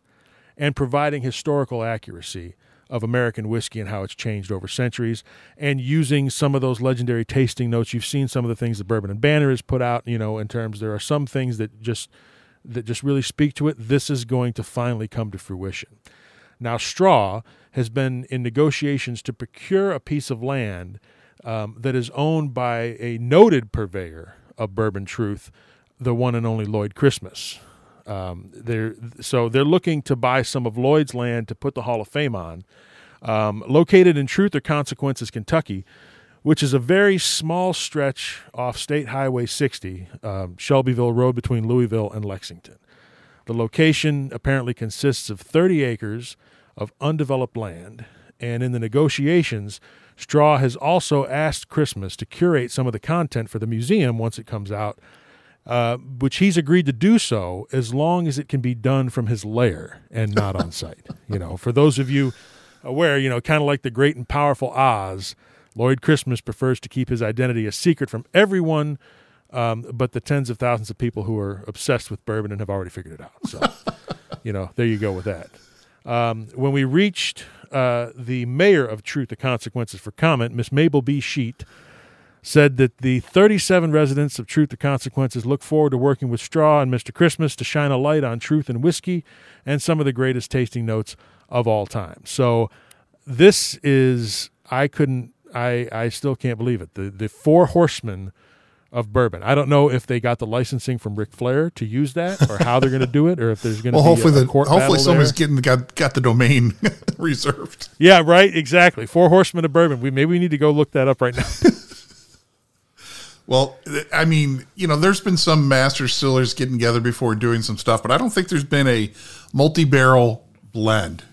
and providing historical accuracy of American whiskey and how it's changed over centuries, and using some of those legendary tasting notes. You've seen some of the things that Bourbon and Banner has put out, in terms, there are some things that just really speak to it. This is going to finally come to fruition. Now, Straw has been in negotiations to procure a piece of land that is owned by a noted purveyor of bourbon truth, the one and only Lloyd Christmas. They're looking to buy some of Lloyd's land to put the Hall of Fame on. Located in Truth or Consequences, Kentucky, which is a very small stretch off State Highway 60, Shelbyville Road between Louisville and Lexington. The location apparently consists of 30 acres of undeveloped land, and in the negotiations, Straw has also asked Christmas to curate some of the content for the museum once it comes out, which he's agreed to do so as long as it can be done from his lair and not on site. For those of you aware, kind of like the great and powerful Oz, Lloyd Christmas prefers to keep his identity a secret from everyone but the tens of thousands of people who are obsessed with bourbon and have already figured it out. So, there you go with that. When we reached the mayor of Truth, the Consequences for comment, Miss Mabel B. Sheet said that the 37 residents of Truth, the Consequences look forward to working with Straw and Mr. Christmas to shine a light on truth and whiskey and some of the greatest tasting notes of all time. So this is, I still can't believe it. The Four Horsemen of Bourbon. I don't know if they got the licensing from Ric Flair to use that, or how they're going to do it, or if there's going to be a court battle. Hopefully someone's got the domain reserved. Yeah, right. Exactly. Four Horsemen of Bourbon. Maybe we need to go look that up right now. Well, I mean, there's been some master distillers getting together before doing some stuff, but I don't think there's been a multi-barrel blend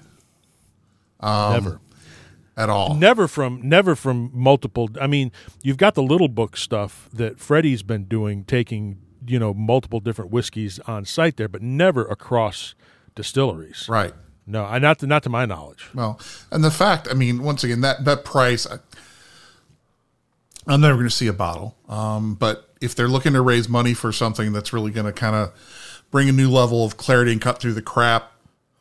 Never. At all. Never from multiple. I mean, you've got the little book stuff that Freddie's been doing, taking, multiple different whiskeys on site there, but never across distilleries. Right. No, not to my knowledge. Well, and the fact, I mean, once again, that price, I'm never going to see a bottle. But if they're looking to raise money for something that's really going to kind of bring a new level of clarity and cut through the crap,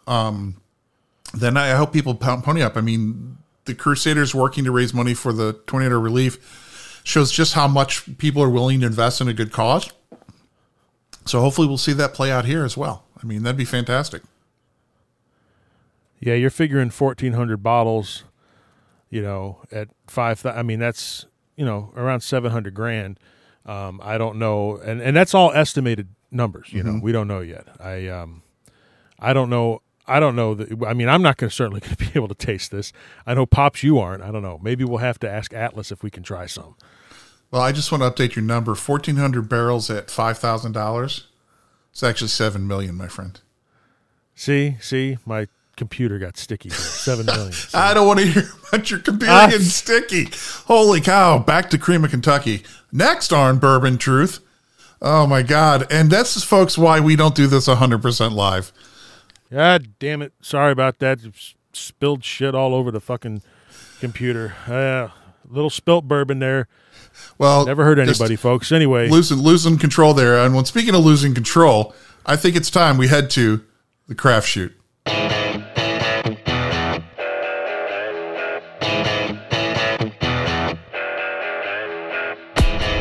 then I hope people pony up. I mean, the Crusaders working to raise money for the tornado relief shows just how much people are willing to invest in a good cause. So hopefully we'll see that play out here as well. I mean, that'd be fantastic. Yeah, you're figuring 1,400 bottles, at 5,000. I mean, that's, around $700,000. I don't know. And that's all estimated numbers, we don't know yet. I don't know. I mean, I'm not certainly going to be able to taste this. I know, Pops, you aren't. I don't know. Maybe we'll have to ask Atlas if we can try some. Well, I just want to update your number. 1,400 barrels at $5,000. It's actually $7 million, my friend. See, my computer got sticky here. $7 million. So. I don't want to hear about your computer getting sticky. Holy cow. Back to Cream of Kentucky. Next on Bourbon Truth. Oh, my God. And that's, folks, why we don't do this 100% live. God damn it. Sorry about that. Spilled shit all over the fucking computer. Little spilt bourbon there. Well, never hurt anybody, folks. Anyway. Losing control there. And when speaking of losing control, I think it's time we head to the craft shoot.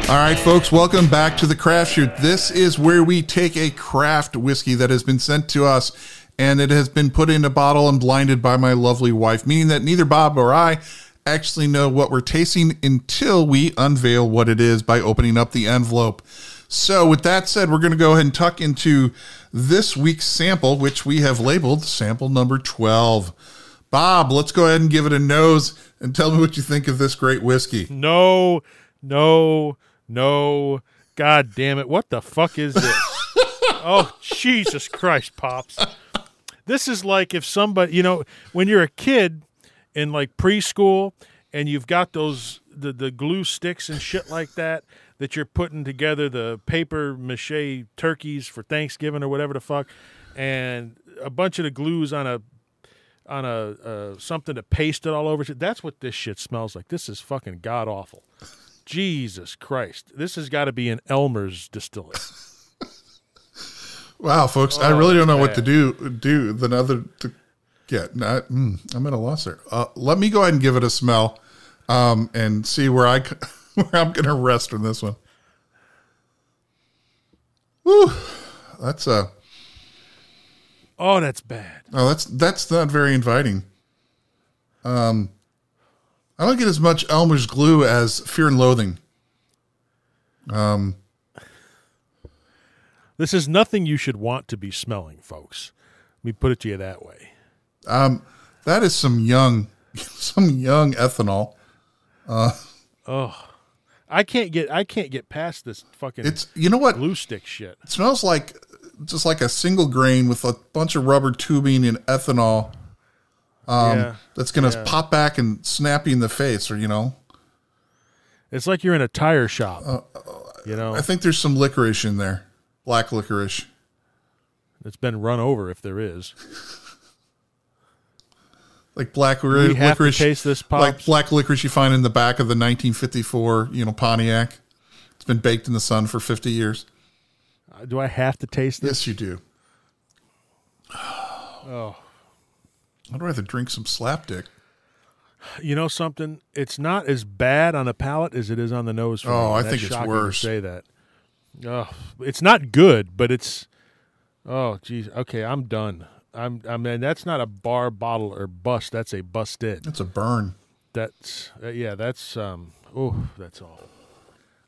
All right, folks, welcome back to the craft shoot. This is where we take a craft whiskey that has been sent to us and it has been put in a bottle and blinded by my lovely wife, meaning that neither Bob or I actually know what we're tasting until we unveil what it is by opening up the envelope. So with that said, we're going to go ahead and tuck into this week's sample, which we have labeled sample number 12. Bob, let's go ahead and give it a nose and tell me what you think of this great whiskey. No. God damn it. What the fuck is this? Oh, Jesus Christ, Pops. This is like if somebody, when you're a kid in like preschool and you've got those, the glue sticks and shit like that you're putting together, the paper mache turkeys for Thanksgiving or whatever the fuck, and a bunch of the glues on a something to paste it all over. That's what this shit smells like. This is fucking god awful. Jesus Christ. This has got to be an Elmer's distillery. Wow, folks, I really don't know what to do than other to get. I'm at a loss there. Let me go ahead and give it a smell and see where I'm going to rest on this one. Woo, that's Oh, that's bad. Oh, that's not very inviting. I don't get as much Elmer's glue as Fear and Loathing. This is nothing you should want to be smelling, folks. Let me put it to you that way. That is some young ethanol. I can't get past this fucking glue stick shit. It smells like just like a single grain with a bunch of rubber tubing and ethanol. That's going to pop back and snap you in the face, or It's like you're in a tire shop. I think there's some licorice in there. Black licorice. It's been run over if there is. Like black licorice. We have to taste this, Pops. Like black licorice you find in the back of the 1954, Pontiac. It's been baked in the sun for 50 years. Do I have to taste this? Yes, you do. Oh. I'd rather drink some slapdick. You know something? It's not as bad on the palate as it is on the nose. For me. I That's think it's shocking worse. To say that. Oh, it's not good, but it's. Oh, geez. Okay, I'm done. I mean, that's not a bar, bottle, or bust. That's a busted. That's a burn. That's That's that's awful.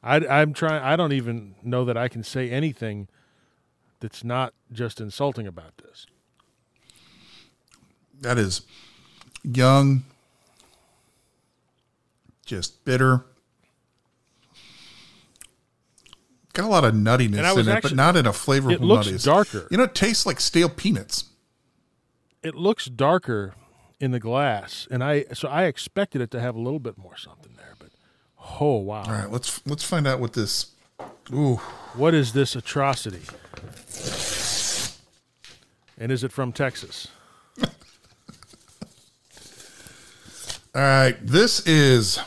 I'm trying. I don't even know that I can say anything that's not just insulting about this. That is young, just bitter. Got a lot of nuttiness in it, but not in a flavorful nuttiness. It looks darker. It tastes like stale peanuts. It looks darker in the glass, and I expected it to have a little bit more something there, but oh wow! All right, let's find out what this. Ooh, what is this atrocity? And is it from Texas? All right, this is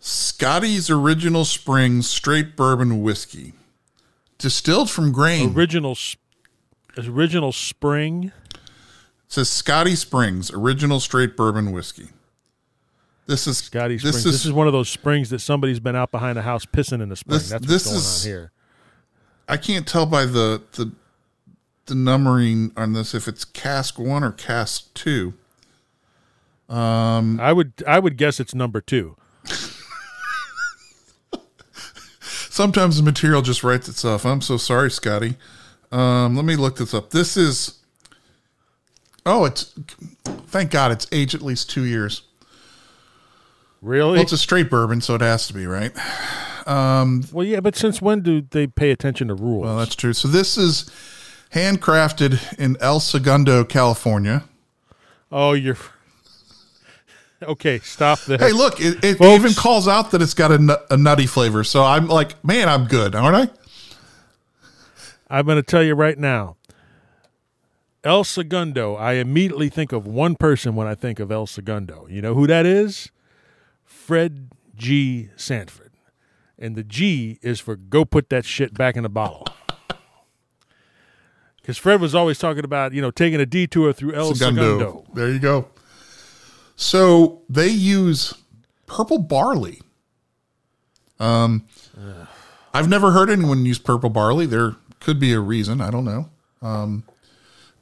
Scotty's Original Springs Straight Bourbon Whiskey, distilled from grain. Original Spring. It says Scotty Springs Original Straight Bourbon Whiskey. This is Scotty Springs. This is one of those springs that somebody's been out behind the house pissing in the spring. That's what's going on here. I can't tell by the numbering on this if it's cask 1 or cask 2. I would guess it's number 2. Sometimes the material just writes itself. I'm so sorry, Scotty. Let me look this up. This is thank God it's aged at least 2 years. Really? Well, it's a straight bourbon, so it has to be, right? Well, yeah, but since when do they pay attention to rules? Well, that's true. So this is handcrafted in El Segundo, California. Oh, you're... Okay, stop there. Hey, look, it even calls out that it's got a nutty flavor. So I'm like, man, I'm good, aren't I? I'm going to tell you right now. El Segundo, I immediately think of one person when I think of El Segundo. You know who that is? Fred G. Sanford. And the G is for go put that shit back in the bottle. Because Fred was always talking about, taking a detour through El Segundo. There you go. So they use purple barley. I've never heard anyone use purple barley. There could be a reason. I don't know.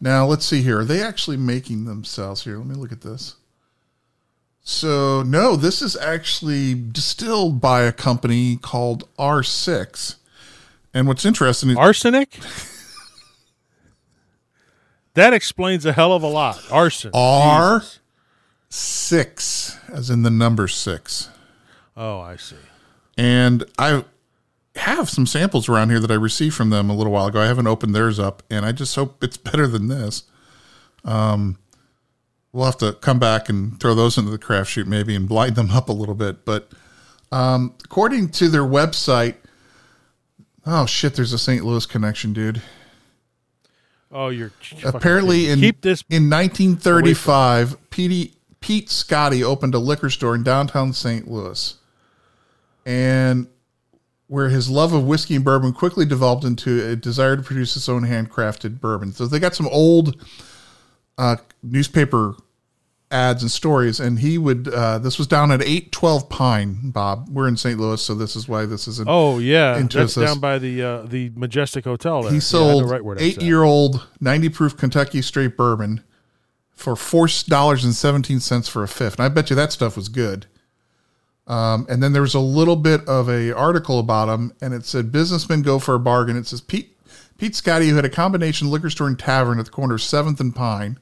Now, let's see here. Are they actually making themselves here? Let me look at this. So, no, this is actually distilled by a company called R6. And what's interesting is... Arsenic? That explains a hell of a lot. Arson. R6, as in the number 6. Oh, I see. And I have some samples around here that I received from them a little while ago. I haven't opened theirs up, and I just hope it's better than this. We'll have to come back and throw those into the craft shoot maybe and blind them up a little bit. But according to their website, oh, shit, there's a St. Louis connection, dude. Oh, you're... Apparently in 1935, Pete Scotty opened a liquor store in downtown St. Louis. And where his love of whiskey and bourbon quickly developed into a desire to produce his own handcrafted bourbon. So they got some old newspaper ads and stories, and he would this was down at 812 Pine, Bob. We're in St. Louis, so this is why this isn't. Oh yeah, that's down by the Majestic Hotel there. He sold 8-year-old 90 proof Kentucky straight bourbon for $4.17 for a fifth, and I bet you that stuff was good. And then there was a little bit of a article about him, and it said businessmen go for a bargain. It says Pete Scotty, who had a combination liquor store and tavern at the corner of 7th and Pine,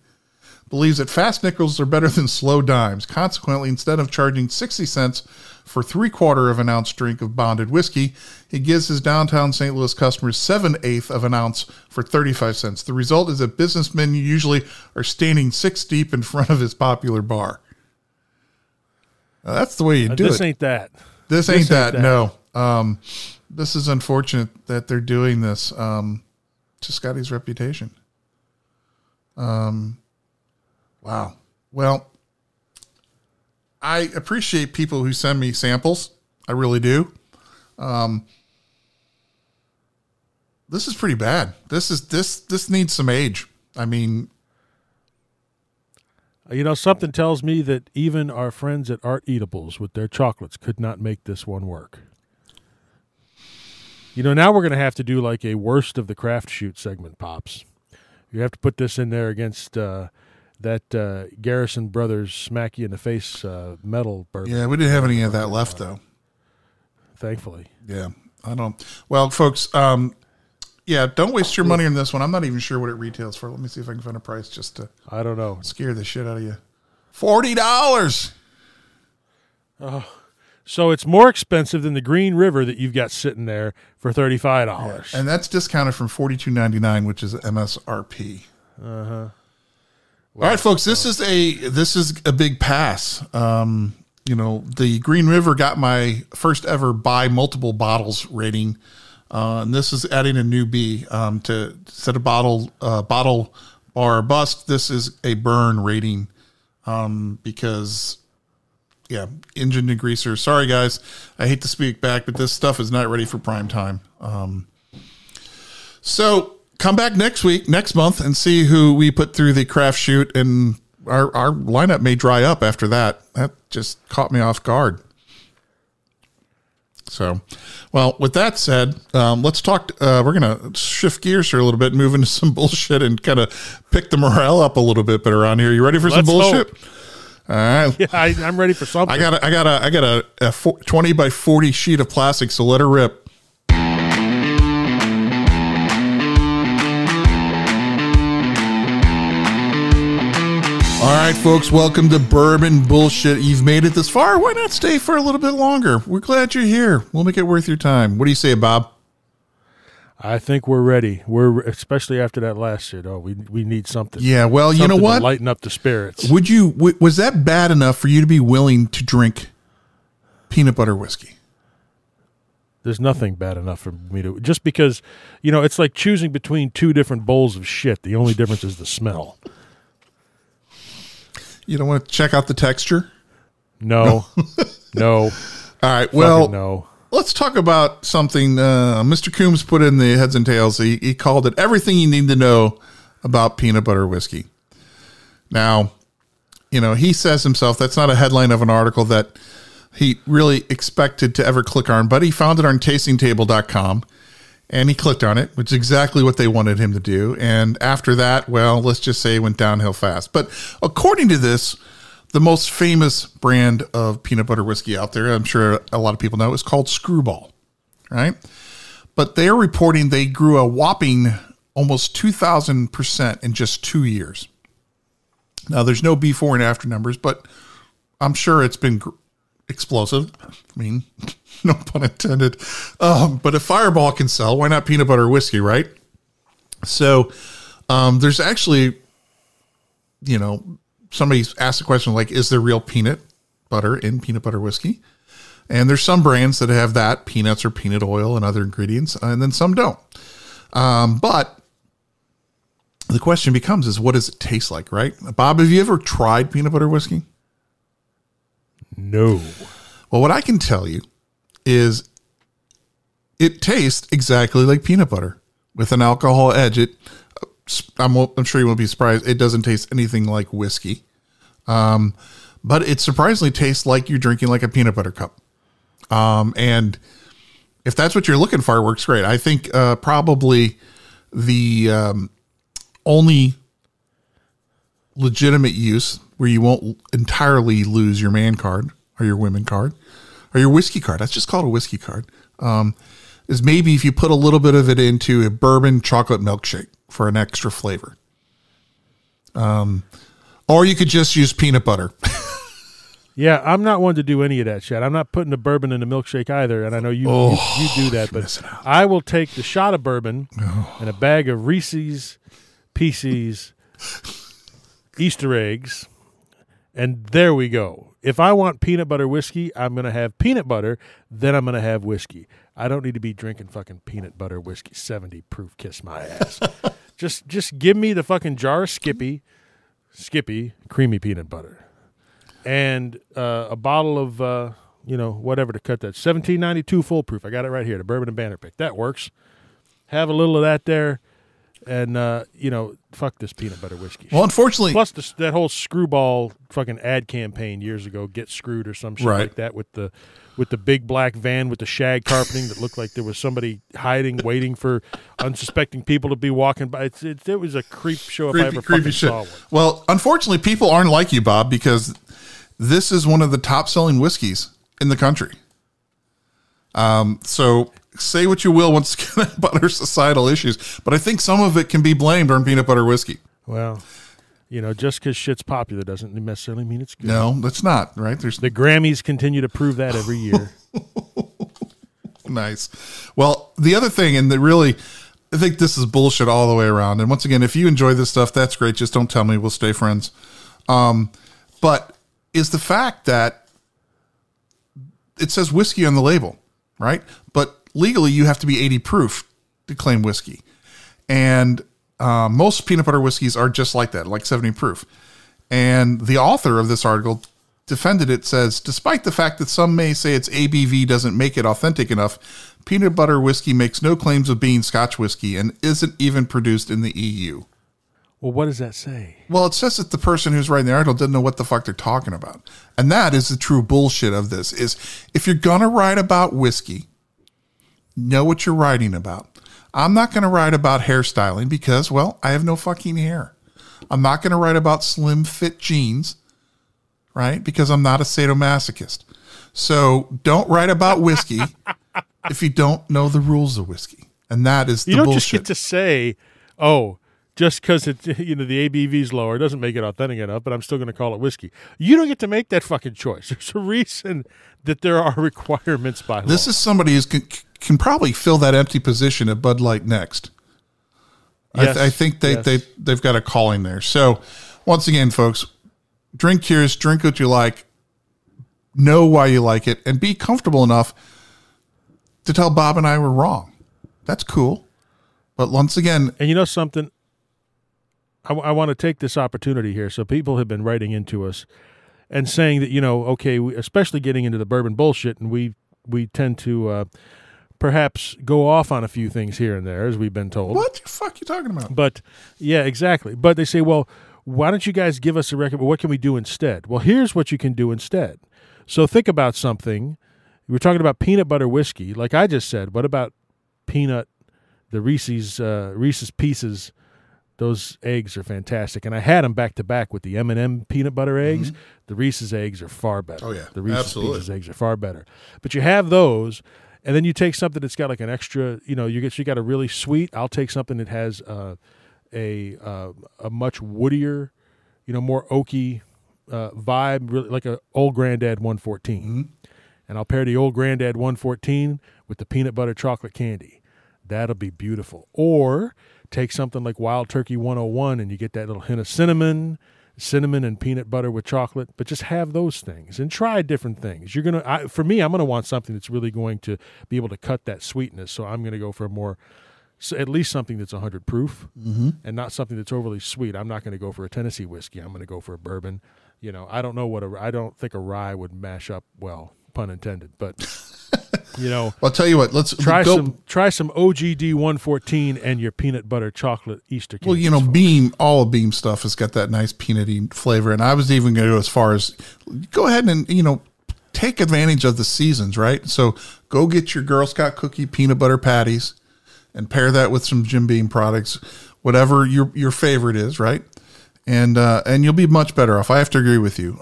believes that fast nickels are better than slow dimes. Consequently, instead of charging 60 cents for 3/4 of an ounce drink of bonded whiskey, he gives his downtown St. Louis customers 7/8 of an ounce for 35 cents. The result is that businessmen usually are standing 6 deep in front of his popular bar. Now, that's the way you do it. This ain't that. This ain't that. No. This is unfortunate that they're doing this to Scotty's reputation. Wow. Well, I appreciate people who send me samples. I really do. This is pretty bad. This needs some age. I mean, something tells me that even our friends at Art Eatables with their chocolates could not make this one work. Now we're going to have to do like a worst of the craft shoot segment, Pops. You have to put this in there against that Garrison Brothers smack you in the face metal bourbon. Yeah, we didn't have any of that left, though. Thankfully. Yeah, I don't. Well, folks, don't waste your money on this one. I'm not even sure what it retails for. Let me see if I can find a price just to... I don't know. Scare the shit out of you. $40! Oh, so it's more expensive than the Green River that you've got sitting there for $35. Yeah, and that's discounted from $42.99, which is MSRP. Uh-huh. All right, folks, this is a big pass. The Green River got my first ever buy multiple bottles rating. And this is adding a new B to set a bottle bar or bust. This is a burn rating because, engine degreaser. Sorry, guys. I hate to speak back, but this stuff is not ready for prime time. So come back next month, and see who we put through the craft chute, and our lineup may dry up after that. That just caught me off guard. So, well, with that said, let's talk. We're going to shift gears here a little bit, move into some bullshit, and kind of pick the morale up a little bit better around here. You ready for some bullshit? Hope. All right. Yeah, I'm ready for something. I got a 20 by 40 sheet of plastic, so let her rip. All right, folks, welcome to Bourbon Bullshit. You've made it this far. Why not stay for a little bit longer? We're glad you're here. We'll make it worth your time. What do you say, Bob? I think we're ready. We're especially after that last shit. Oh, we need something. Yeah, well, something you know what? To lighten up the spirits. Was that bad enough for you to be willing to drink peanut butter whiskey? There's nothing bad enough for me to, just because, it's like choosing between two different bowls of shit. The only difference is the smell. You don't want to check out the texture? No. No. All right. Well, no. Let's talk about something Mr. Coombs put in the heads and tails. He called it everything you need to know about peanut butter whiskey. Now, he says himself that's not a headline of an article that he really expected to ever click on, but he found it on tastingtable.com. And he clicked on it, which is exactly what they wanted him to do. And after that, well, let's just say it went downhill fast. But according to this, the most famous brand of peanut butter whiskey out there, I'm sure a lot of people know, is called Screwball, right? But they're reporting they grew a whopping almost 2,000% in just 2 years. Now, there's no before and after numbers, but I'm sure it's been explosive. I mean, no pun intended. But if Fireball can sell, why not peanut butter whiskey, right? So there's actually, somebody asked a question like, is there real peanut butter in peanut butter whiskey? And there's some brands that have that, peanuts or peanut oil and other ingredients, and then some don't. But the question becomes is, what does it taste like, right? Bob, have you ever tried peanut butter whiskey? No. Well, what I can tell you is it tastes exactly like peanut butter with an alcohol edge. I'm sure you won't be surprised. It doesn't taste anything like whiskey. But it surprisingly tastes like you're drinking like a peanut butter cup. And if that's what you're looking for, it works great. I think probably the only legitimate use where you won't entirely lose your man card or your women card or your whiskey card, that's just called a whiskey card, is maybe if you put a little bit of it into a bourbon chocolate milkshake for an extra flavor. Or you could just use peanut butter. Yeah, I'm not one to do any of that shit. I'm not putting the bourbon in the milkshake either, and I know you do that, but I will take the shot of bourbon and a bag of Reese's Pieces Easter eggs, and there we go. If I want peanut butter whiskey, I'm going to have peanut butter, then I'm going to have whiskey. I don't need to be drinking fucking peanut butter whiskey, 70 proof, kiss my ass. Just give me the fucking jar of Skippy creamy peanut butter. And a bottle of, whatever to cut that. 1792 full proof. I got it right here, the Bourbon and Banner pick. That works. Have a little of that there. And, fuck this peanut butter whiskey. Well, unfortunately. Plus that whole Screwball fucking ad campaign years ago, Get Screwed or some shit like that with the big black van with the shag carpeting that looked like there was somebody hiding, waiting for unsuspecting people to be walking by. It was a creep show if I ever fucking saw one. Well, unfortunately, people aren't like you, Bob, because this is one of the top selling whiskeys in the country. So say what you will once again about our societal issues, but I think some of it can be blamed on peanut butter whiskey. Well, just because shit's popular doesn't necessarily mean it's good. No, that's not, right? The Grammys continue to prove that every year. Nice. Well, the other thing, and that really, I think this is bullshit all the way around. And once again, if you enjoy this stuff, that's great. Just don't tell me. We'll stay friends. But is the fact that it says whiskey on the label, right? But legally, you have to be 80 proof to claim whiskey. And most peanut butter whiskeys are just like that, like 70 proof. And the author of this article defended it, says, despite the fact that some may say its ABV doesn't make it authentic enough, peanut butter whiskey makes no claims of being Scotch whiskey and isn't even produced in the EU. Well, what does that say? Well, it says that the person who's writing the article didn't know what the fuck they're talking about. And that is the true bullshit of this, is if you're going to write about whiskey, know what you're writing about. I'm not going to write about hairstyling because, well, I have no fucking hair. I'm not going to write about slim fit jeans, right? Because I'm not a sadomasochist. So don't write about whiskey if you don't know the rules of whiskey. And that is the bullshit. You don't just get to say, oh, just because the ABV is lower doesn't make it authentic enough, but I'm still going to call it whiskey. You don't get to make that fucking choice. There's a reason that there are requirements by law. This is somebody who can probably fill that empty position at Bud Light Next. Yes, I think they've got a calling there. So once again, folks, drink curious, drink what you like, know why you like it, and be comfortable enough to tell Bob and I were wrong. That's cool. But once again... And you know something? I want to take this opportunity here. So people have been writing into us and saying that, okay, especially getting into the bourbon bullshit, and we tend to perhaps go off on a few things here and there, as we've been told. What the fuck are you talking about? But, yeah, exactly. But they say, well, why don't you guys give us a recommendation? What can we do instead? Well, here's what you can do instead. So think about something. We're talking about peanut butter whiskey. Like I just said, what about the Reese's Pieces? Those eggs are fantastic. And I had them back to back with the M&M peanut butter eggs. Mm-hmm. The Reese's eggs are far better. Oh, yeah. The Reese's Pieces eggs are far better. But you have those, and then you take something that's got like an extra, you got a really sweet. I'll take something that has a much woodier, more oaky vibe, really like an Old Granddad 114. Mm-hmm. And I'll pair the Old Granddad 114 with the peanut butter chocolate candy. That'll be beautiful. Or take something like Wild Turkey 101 and you get that little hint of cinnamon and peanut butter with chocolate. But just have those things and try different things. For me, I'm going to want something that's really going to be able to cut that sweetness. So I'm going to go for at least something that's 100 proof, mm-hmm. and not something that's overly sweet. I'm not going to go for a Tennessee whiskey. I'm going to go for a bourbon. I don't know I don't think a rye would mash up well, pun intended, but I'll tell you what, let's try some OGD 114 and your peanut butter chocolate Easter cake. Well, Beam, all of Beam stuff has got that nice peanutty flavor. And I was even going to go as far as go ahead and, take advantage of the seasons, right? So go get your Girl Scout cookie peanut butter patties and pair that with some Jim Beam products, whatever your favorite is, right? And you'll be much better off. I have to agree with you.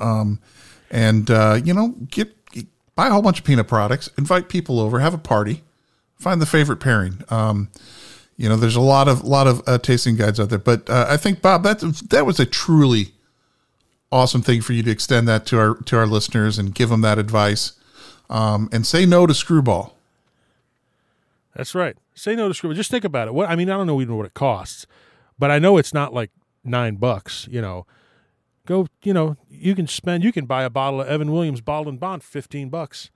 Buy a whole bunch of peanut products, invite people over, have a party, find the favorite pairing. There's a lot of tasting guides out there, but I think, Bob, that was a truly awesome thing for you to extend that to our listeners and give them that advice, and say no to screwball. That's right. Say no to screwball. Just think about it. I don't know even what it costs, but I know it's not like $9. Go, you can buy a bottle of Evan Williams Bottled and Bond for $15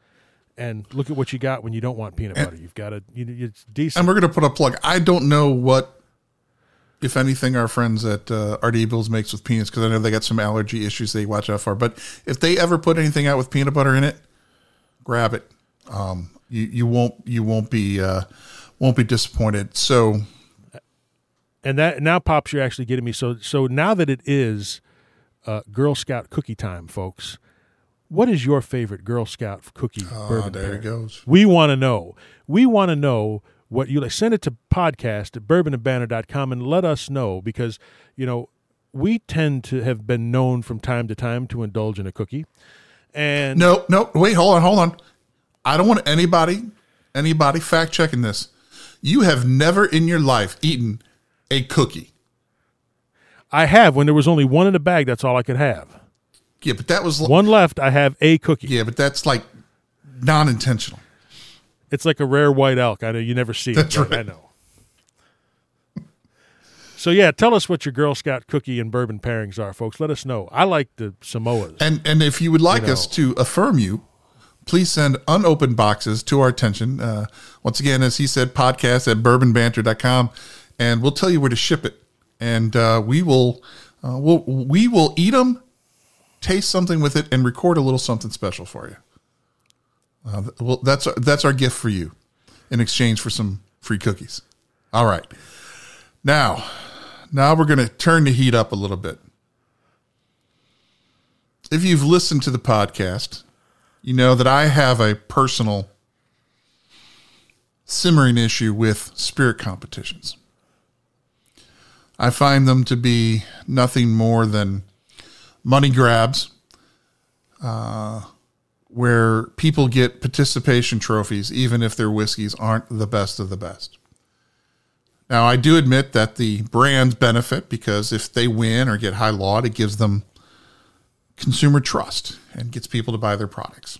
and look at what you got when you don't want peanut butter. You've got it's decent. And we're going to put a plug. I don't know what, if anything, our friends at RD Bills makes with peanuts, because I know they got some allergy issues they watch out for. But if they ever put anything out with peanut butter in it, grab it. You won't be disappointed. So, and that now, Pops, you're actually getting me. So now that it is Girl Scout cookie time, folks, what is your favorite Girl Scout cookie bourbon there pair? It goes. We want to know. We want to know what you like. Send it to podcast at bourbonandbanner.com and let us know, because, we tend to have been known from time to time to indulge in a cookie. And no, wait, hold on. I don't want anybody fact checking this. You have never in your life eaten a cookie. I have. When there was only one in the bag, that's all I could have. Yeah, but that was one left. I have a cookie. Yeah, but that's like non-intentional. It's like a rare white elk. I know you never see it. That's right. I know. So, yeah, tell us what your Girl Scout cookie and bourbon pairings are, folks. Let us know. I like the Samoas. And if you would like us to affirm you, please send unopened boxes to our attention. Once again, as he said, podcast at bourbonbanter.com, and we'll tell you where to ship it. And we will eat them, taste something with it, and record a little something special for you. That's our gift for you in exchange for some free cookies. All right. Now we're going to turn the heat up a little bit. If you've listened to the podcast, you know that I have a personal simmering issue with spirit competitions. I find them to be nothing more than money grabs, where people get participation trophies, even if their whiskeys aren't the best of the best. Now, I do admit that the brands benefit because if they win or get high laud, it gives them consumer trust and gets people to buy their products.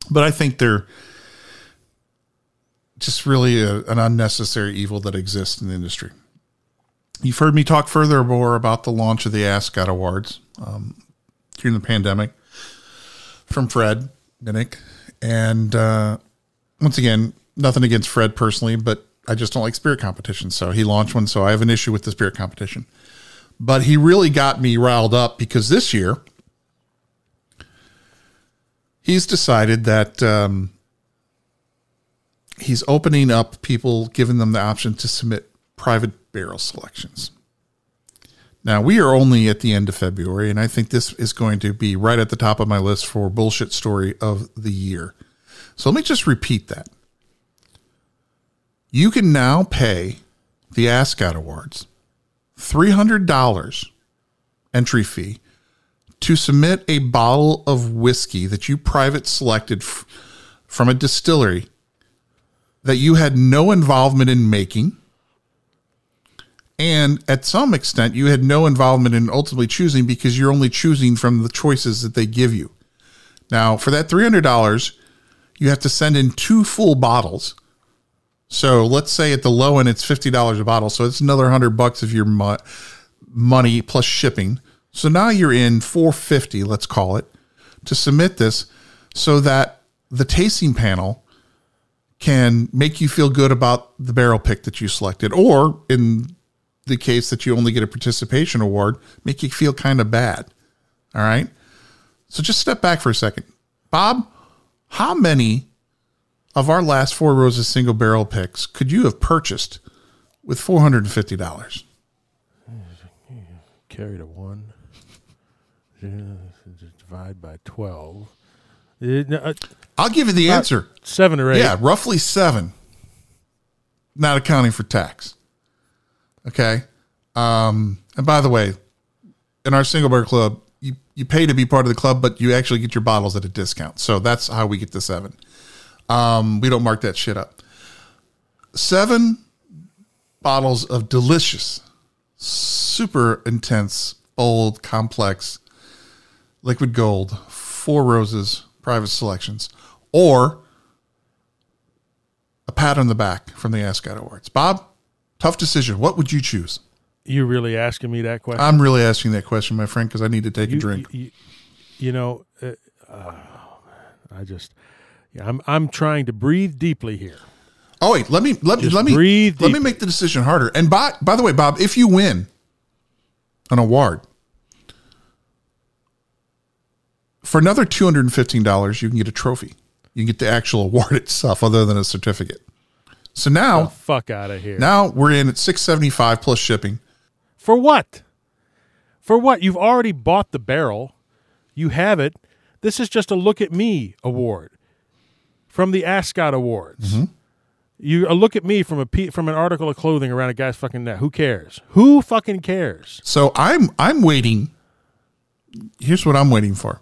But I think they're just really an unnecessary evil that exists in the industry. You've heard me talk furthermore about the launch of the Ascot Awards during the pandemic from Fred Minnick. And once again, nothing against Fred personally, but I just don't like spirit competitions. So he launched one, so I have an issue with the spirit competition. But he really got me riled up because this year he's decided that he's opening up people, giving them the option to submit private barrel selections. Now, we are only at the end of February, and I think this is going to be right at the top of my list for bullshit story of the year. So let me just repeat that. You can now pay the Ascot Awards $300 entry fee to submit a bottle of whiskey that you private selected from a distillery that you had no involvement in making. And at some extent, you had no involvement in ultimately choosing because you're only choosing from the choices that they give you. Now, for that $300, you have to send in 2 full bottles. So let's say at the low end, it's $50 a bottle. So it's another $100 of your money plus shipping. So now you're in $450, let's call it, to submit this so that the tasting panel can make you feel good about the barrel pick that you selected, or in the case that you only get a participation award, make you feel kind of bad. All right. So just step back for a second. Bob, how many of our last Four Roses single barrel picks could you have purchased with $450? Carry to 1. Divide by 12. I'll give you the answer. 7 or 8. Yeah, roughly 7. Not accounting for tax. Okay. And by the way, in our single barrel club, you pay to be part of the club, but you actually get your bottles at a discount. So that's how we get the 7. We don't mark that shit up. 7 bottles of delicious, super intense, bold, complex, liquid gold, Four Roses, private selections, or a pat on the back from the Ascot Awards. Bob, tough decision. What would you choose? You really asking me that question? I'm really asking that question, my friend, because I need to take a drink. I'm trying to breathe deeply here. Oh wait, let me make the decision harder. And by the way, Bob, if you win an award, for another $215, you can get a trophy. You can get the actual award itself, other than a certificate. So now, fuck out of here. Now we're in at $675 plus shipping. For what? For what? You've already bought the barrel. You have it. This is just a look at me award from the Ascot Awards. Mm-hmm. A look at me from an article of clothing around a guy's fucking neck. Who cares? Who fucking cares? So I'm waiting. Here's what I'm waiting for.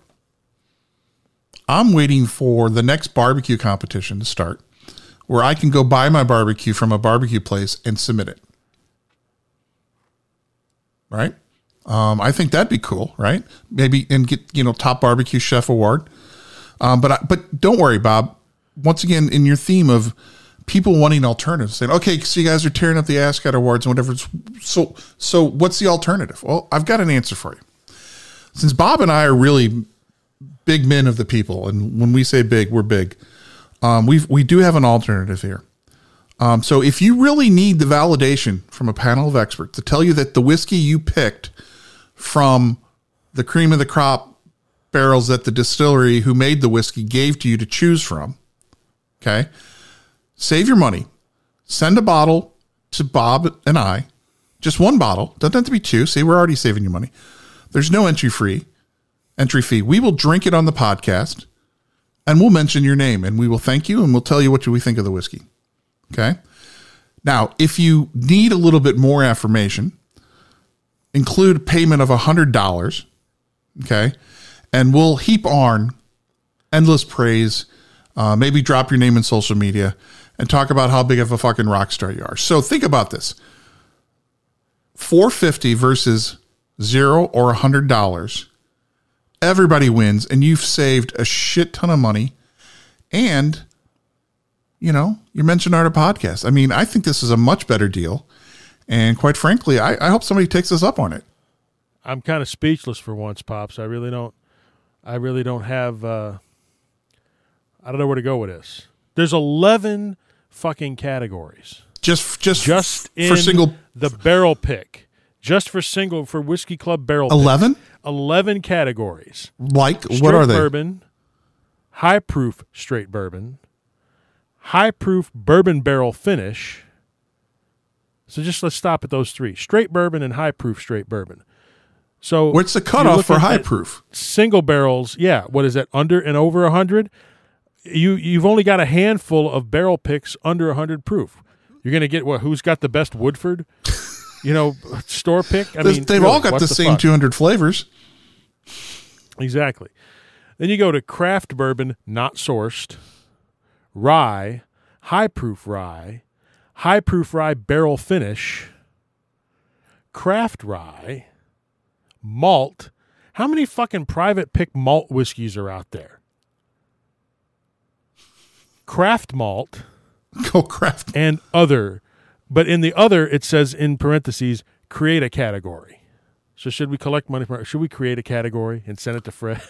I'm waiting for the next barbecue competition to start, where I can go buy my barbecue from a barbecue place and submit it. Right? I think that'd be cool, right? Maybe and get top barbecue chef award. But don't worry, Bob. Once again, in your theme of people wanting alternatives, saying, okay, so you guys are tearing up the ASCAT awards and whatever. So what's the alternative? Well, I've got an answer for you. Since Bob and I are really big men of the people, and when we say big, we're big. We do have an alternative here. So if you really need the validation from a panel of experts to tell you that the whiskey you picked from the cream of the crop barrels that the distillery who made the whiskey gave to you to choose from, okay, save your money. Send a bottle to Bob and I, just one bottle. Doesn't have to be two. See, we're already saving you money. There's no entry fee. We will drink it on the podcast, and we'll mention your name, and we will thank you, and we'll tell you what we think of the whiskey. Okay. Now, if you need a little bit more affirmation, include payment of $100. Okay. And we'll heap on endless praise, maybe drop your name in social media and talk about how big of a fucking rock star you are. So think about this. $450 versus $0 or $100. Everybody wins, and you've saved a shit ton of money. And, you know, you mentioned our podcast. I mean, I think this is a much better deal. And quite frankly, I hope somebody takes us up on it. I'm kind of speechless for once, Pops. I really don't have, I don't know where to go with this. There's 11 fucking categories. Just for single, the barrel pick. Just for Whiskey Club barrel 11? 11 categories. Like, straight what are they? Bourbon, high proof straight bourbon, high proof bourbon barrel finish. So just let's stop at those three. Straight bourbon and high proof straight bourbon. So what's the cutoff for high proof? Single barrels, yeah. What is that, under and over 100? You've only got a handful of barrel picks under 100 proof. You're going to get who's got the best Woodford? Store pick. They've really, all got the same 200 flavors. Exactly. Then you go to craft bourbon, not sourced, rye, high proof rye barrel finish, craft rye, malt. How many fucking private pick malt whiskeys are out there? Craft malt. Go craft. And other. But in the other, it says in parentheses, create a category. So should we collect money for it? Should we create a category and send it to Fred?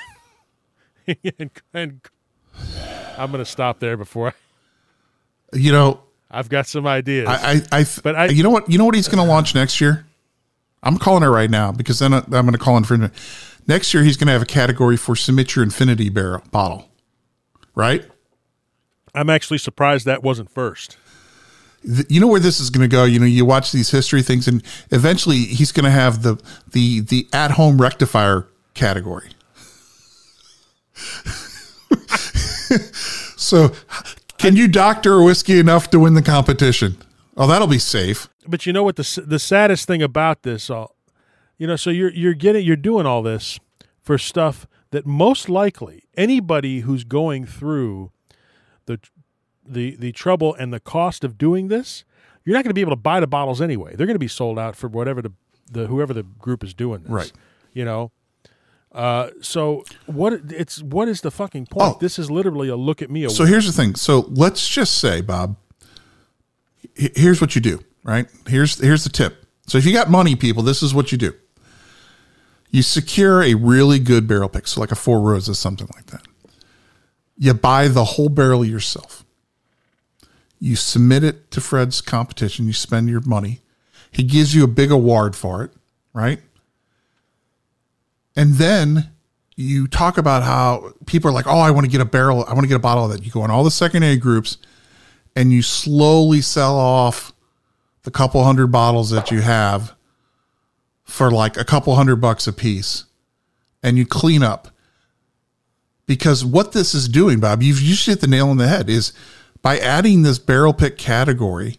and I'm going to stop there before I've got some ideas. You know what he's going to launch next year? I'm calling it right now because then I'm going to call infringement. Next year, he's going to have a category for submit your infinity bottle. Right? I'm actually surprised that wasn't first. You know where this is going to go? You watch these history things, and eventually he's going to have the at-home rectifier category. So, can you doctor a whiskey enough to win the competition? Oh, that'll be safe. But you know what the saddest thing about this, so you're doing all this for stuff that most likely anybody who's going through the trouble and the cost of doing this, you're not going to be able to buy the bottles anyway. They're going to be sold out for whatever whoever the group is doing this. Right. So what is the fucking point? This is literally a look at me award. So here's the thing. So let's just say, Bob, here's what you do, right? Here's the tip. So if you got money, people, this is what you do. You secure a really good barrel pick. So like a Four Roses, something like that. You buy the whole barrel yourself. You submit it to Fred's competition. You spend your money. He gives you a big award for it, right? And then you talk about how people are like, oh, I want to get a barrel. I want to get a bottle of that. You go in all the secondary groups and you slowly sell off the couple hundred bottles that you have for like a couple $100 a piece. And you clean up. Because what this is doing, Bob, you've just hit the nail on the head, is by adding this barrel pick category,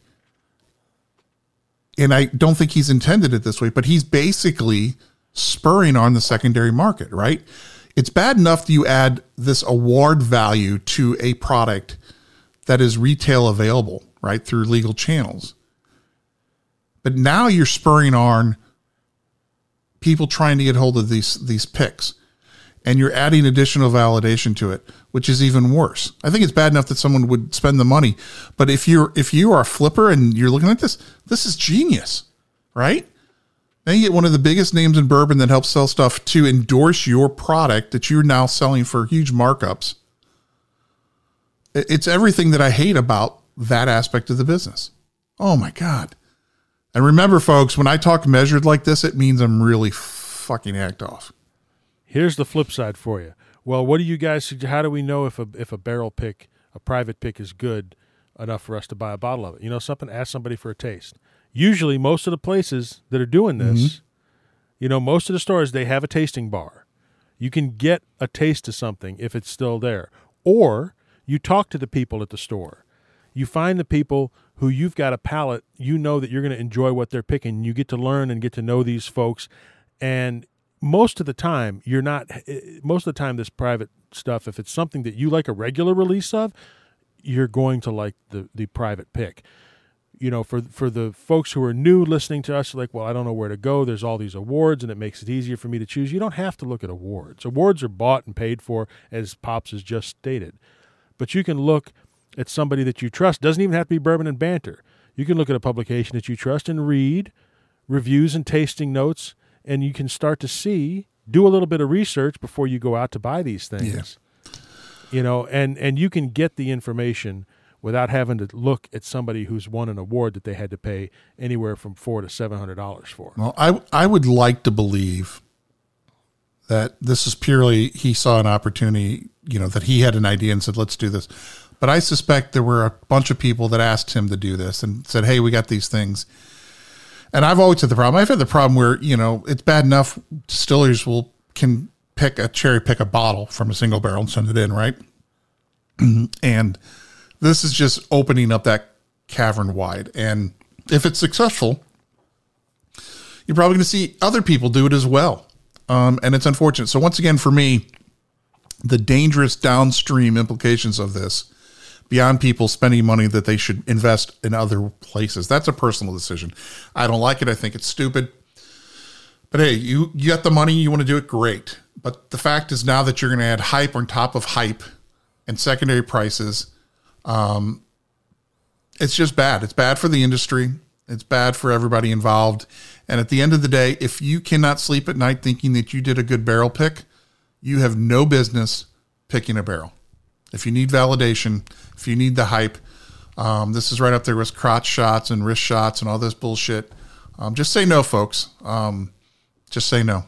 and I don't think he's intended it this way, but he's basically spurring on the secondary market, right? It's bad enough that you add this award value to a product that is retail available, right, through legal channels. But now you're spurring on people trying to get hold of these picks. and you're adding additional validation to it, which is even worse. I think it's bad enough that someone would spend the money, but if you are a flipper and you're looking at this is genius, right? Then you get one of the biggest names in bourbon that helps sell stuff to endorse your product that you're now selling for huge markups. It's everything that I hate about that aspect of the business. Oh my God. And remember, folks, when I talk measured like this, it means I'm really fucking act off. Here's the flip side for you. Well, what do you guys suggest? How do we know if a barrel pick, a private pick, is good enough for us to buy a bottle of it? You know something? Ask somebody for a taste. Usually, most of the places that are doing this, you know, most of the stores, they have a tasting bar. You can get a taste of something if it's still there. Or you talk to the people at the store. You find the people who you've got a palate, you know that you're going to enjoy what they're picking. You get to learn and get to know these folks. And most of the time, this private stuff, if it's something that you like a regular release of, you're going to like the private pick. You know, for the folks who are new listening to us, like, well, I don't know where to go. There's all these awards, and it makes it easier for me to choose. You don't have to look at awards. Awards are bought and paid for, as Pops has just stated. But you can look at somebody that you trust. Doesn't even have to be Bourbon and Banter. You can look at a publication that you trust and read reviews and tasting notes, and you can start to do a little bit of research before you go out to buy these things. Yeah. You know, and you can get the information without having to look at somebody who's won an award that they had to pay anywhere from $400 to $700 for. Well, I would like to believe that this is purely, he saw an opportunity, you know, that he had an idea and said, let's do this. But I suspect there were a bunch of people that asked him to do this and said, hey, we got these things. And I've always had the problem. I've had the problem where, you know, it's bad enough distillers can cherry pick a bottle from a single barrel and send it in, right? And this is just opening up that cavern wide. And if it's successful, you're probably going to see other people do it as well. And it's unfortunate. So once again, for me, the dangerous downstream implications of this, beyond people spending money that they should invest in other places, that's a personal decision. I don't like it. I think it's stupid. But hey, you got the money, you want to do it, great. But the fact is now that you're going to add hype on top of hype and secondary prices, it's just bad. It's bad for the industry. It's bad for everybody involved. And at the end of the day, if you cannot sleep at night thinking that you did a good barrel pick, you have no business picking a barrel. If you need validation, if you need the hype, this is right up there with crotch shots and wrist shots and all this bullshit. Just say no, folks. Just say no.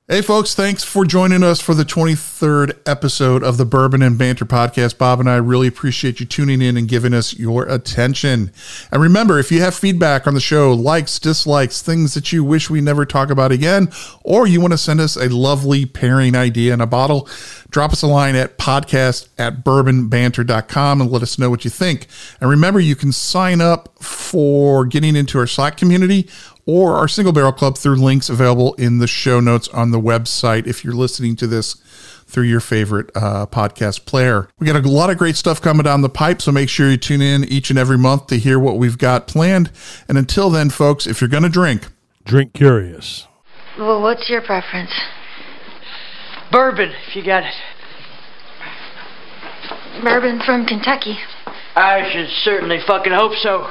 Hey, folks, thanks for joining us for the 23rd episode of the Bourbon and Banter podcast. Bob and I really appreciate you tuning in and giving us your attention. And remember, if you have feedback on the show, likes, dislikes, things that you wish we never talk about again, or you want to send us a lovely pairing idea in a bottle, drop us a line at podcast@bourbonbanter.com and let us know what you think. And remember, you can sign up for getting into our Slack community or our Single Barrel Club through links available in the show notes on the website if you're listening to this through your favorite podcast player. We got a lot of great stuff coming down the pipe, so make sure you tune in each and every month to hear what we've got planned. And until then, folks, if you're going to drink curious. Well, what's your preference? Bourbon, if you got it. Bourbon from Kentucky. I should certainly fucking hope so.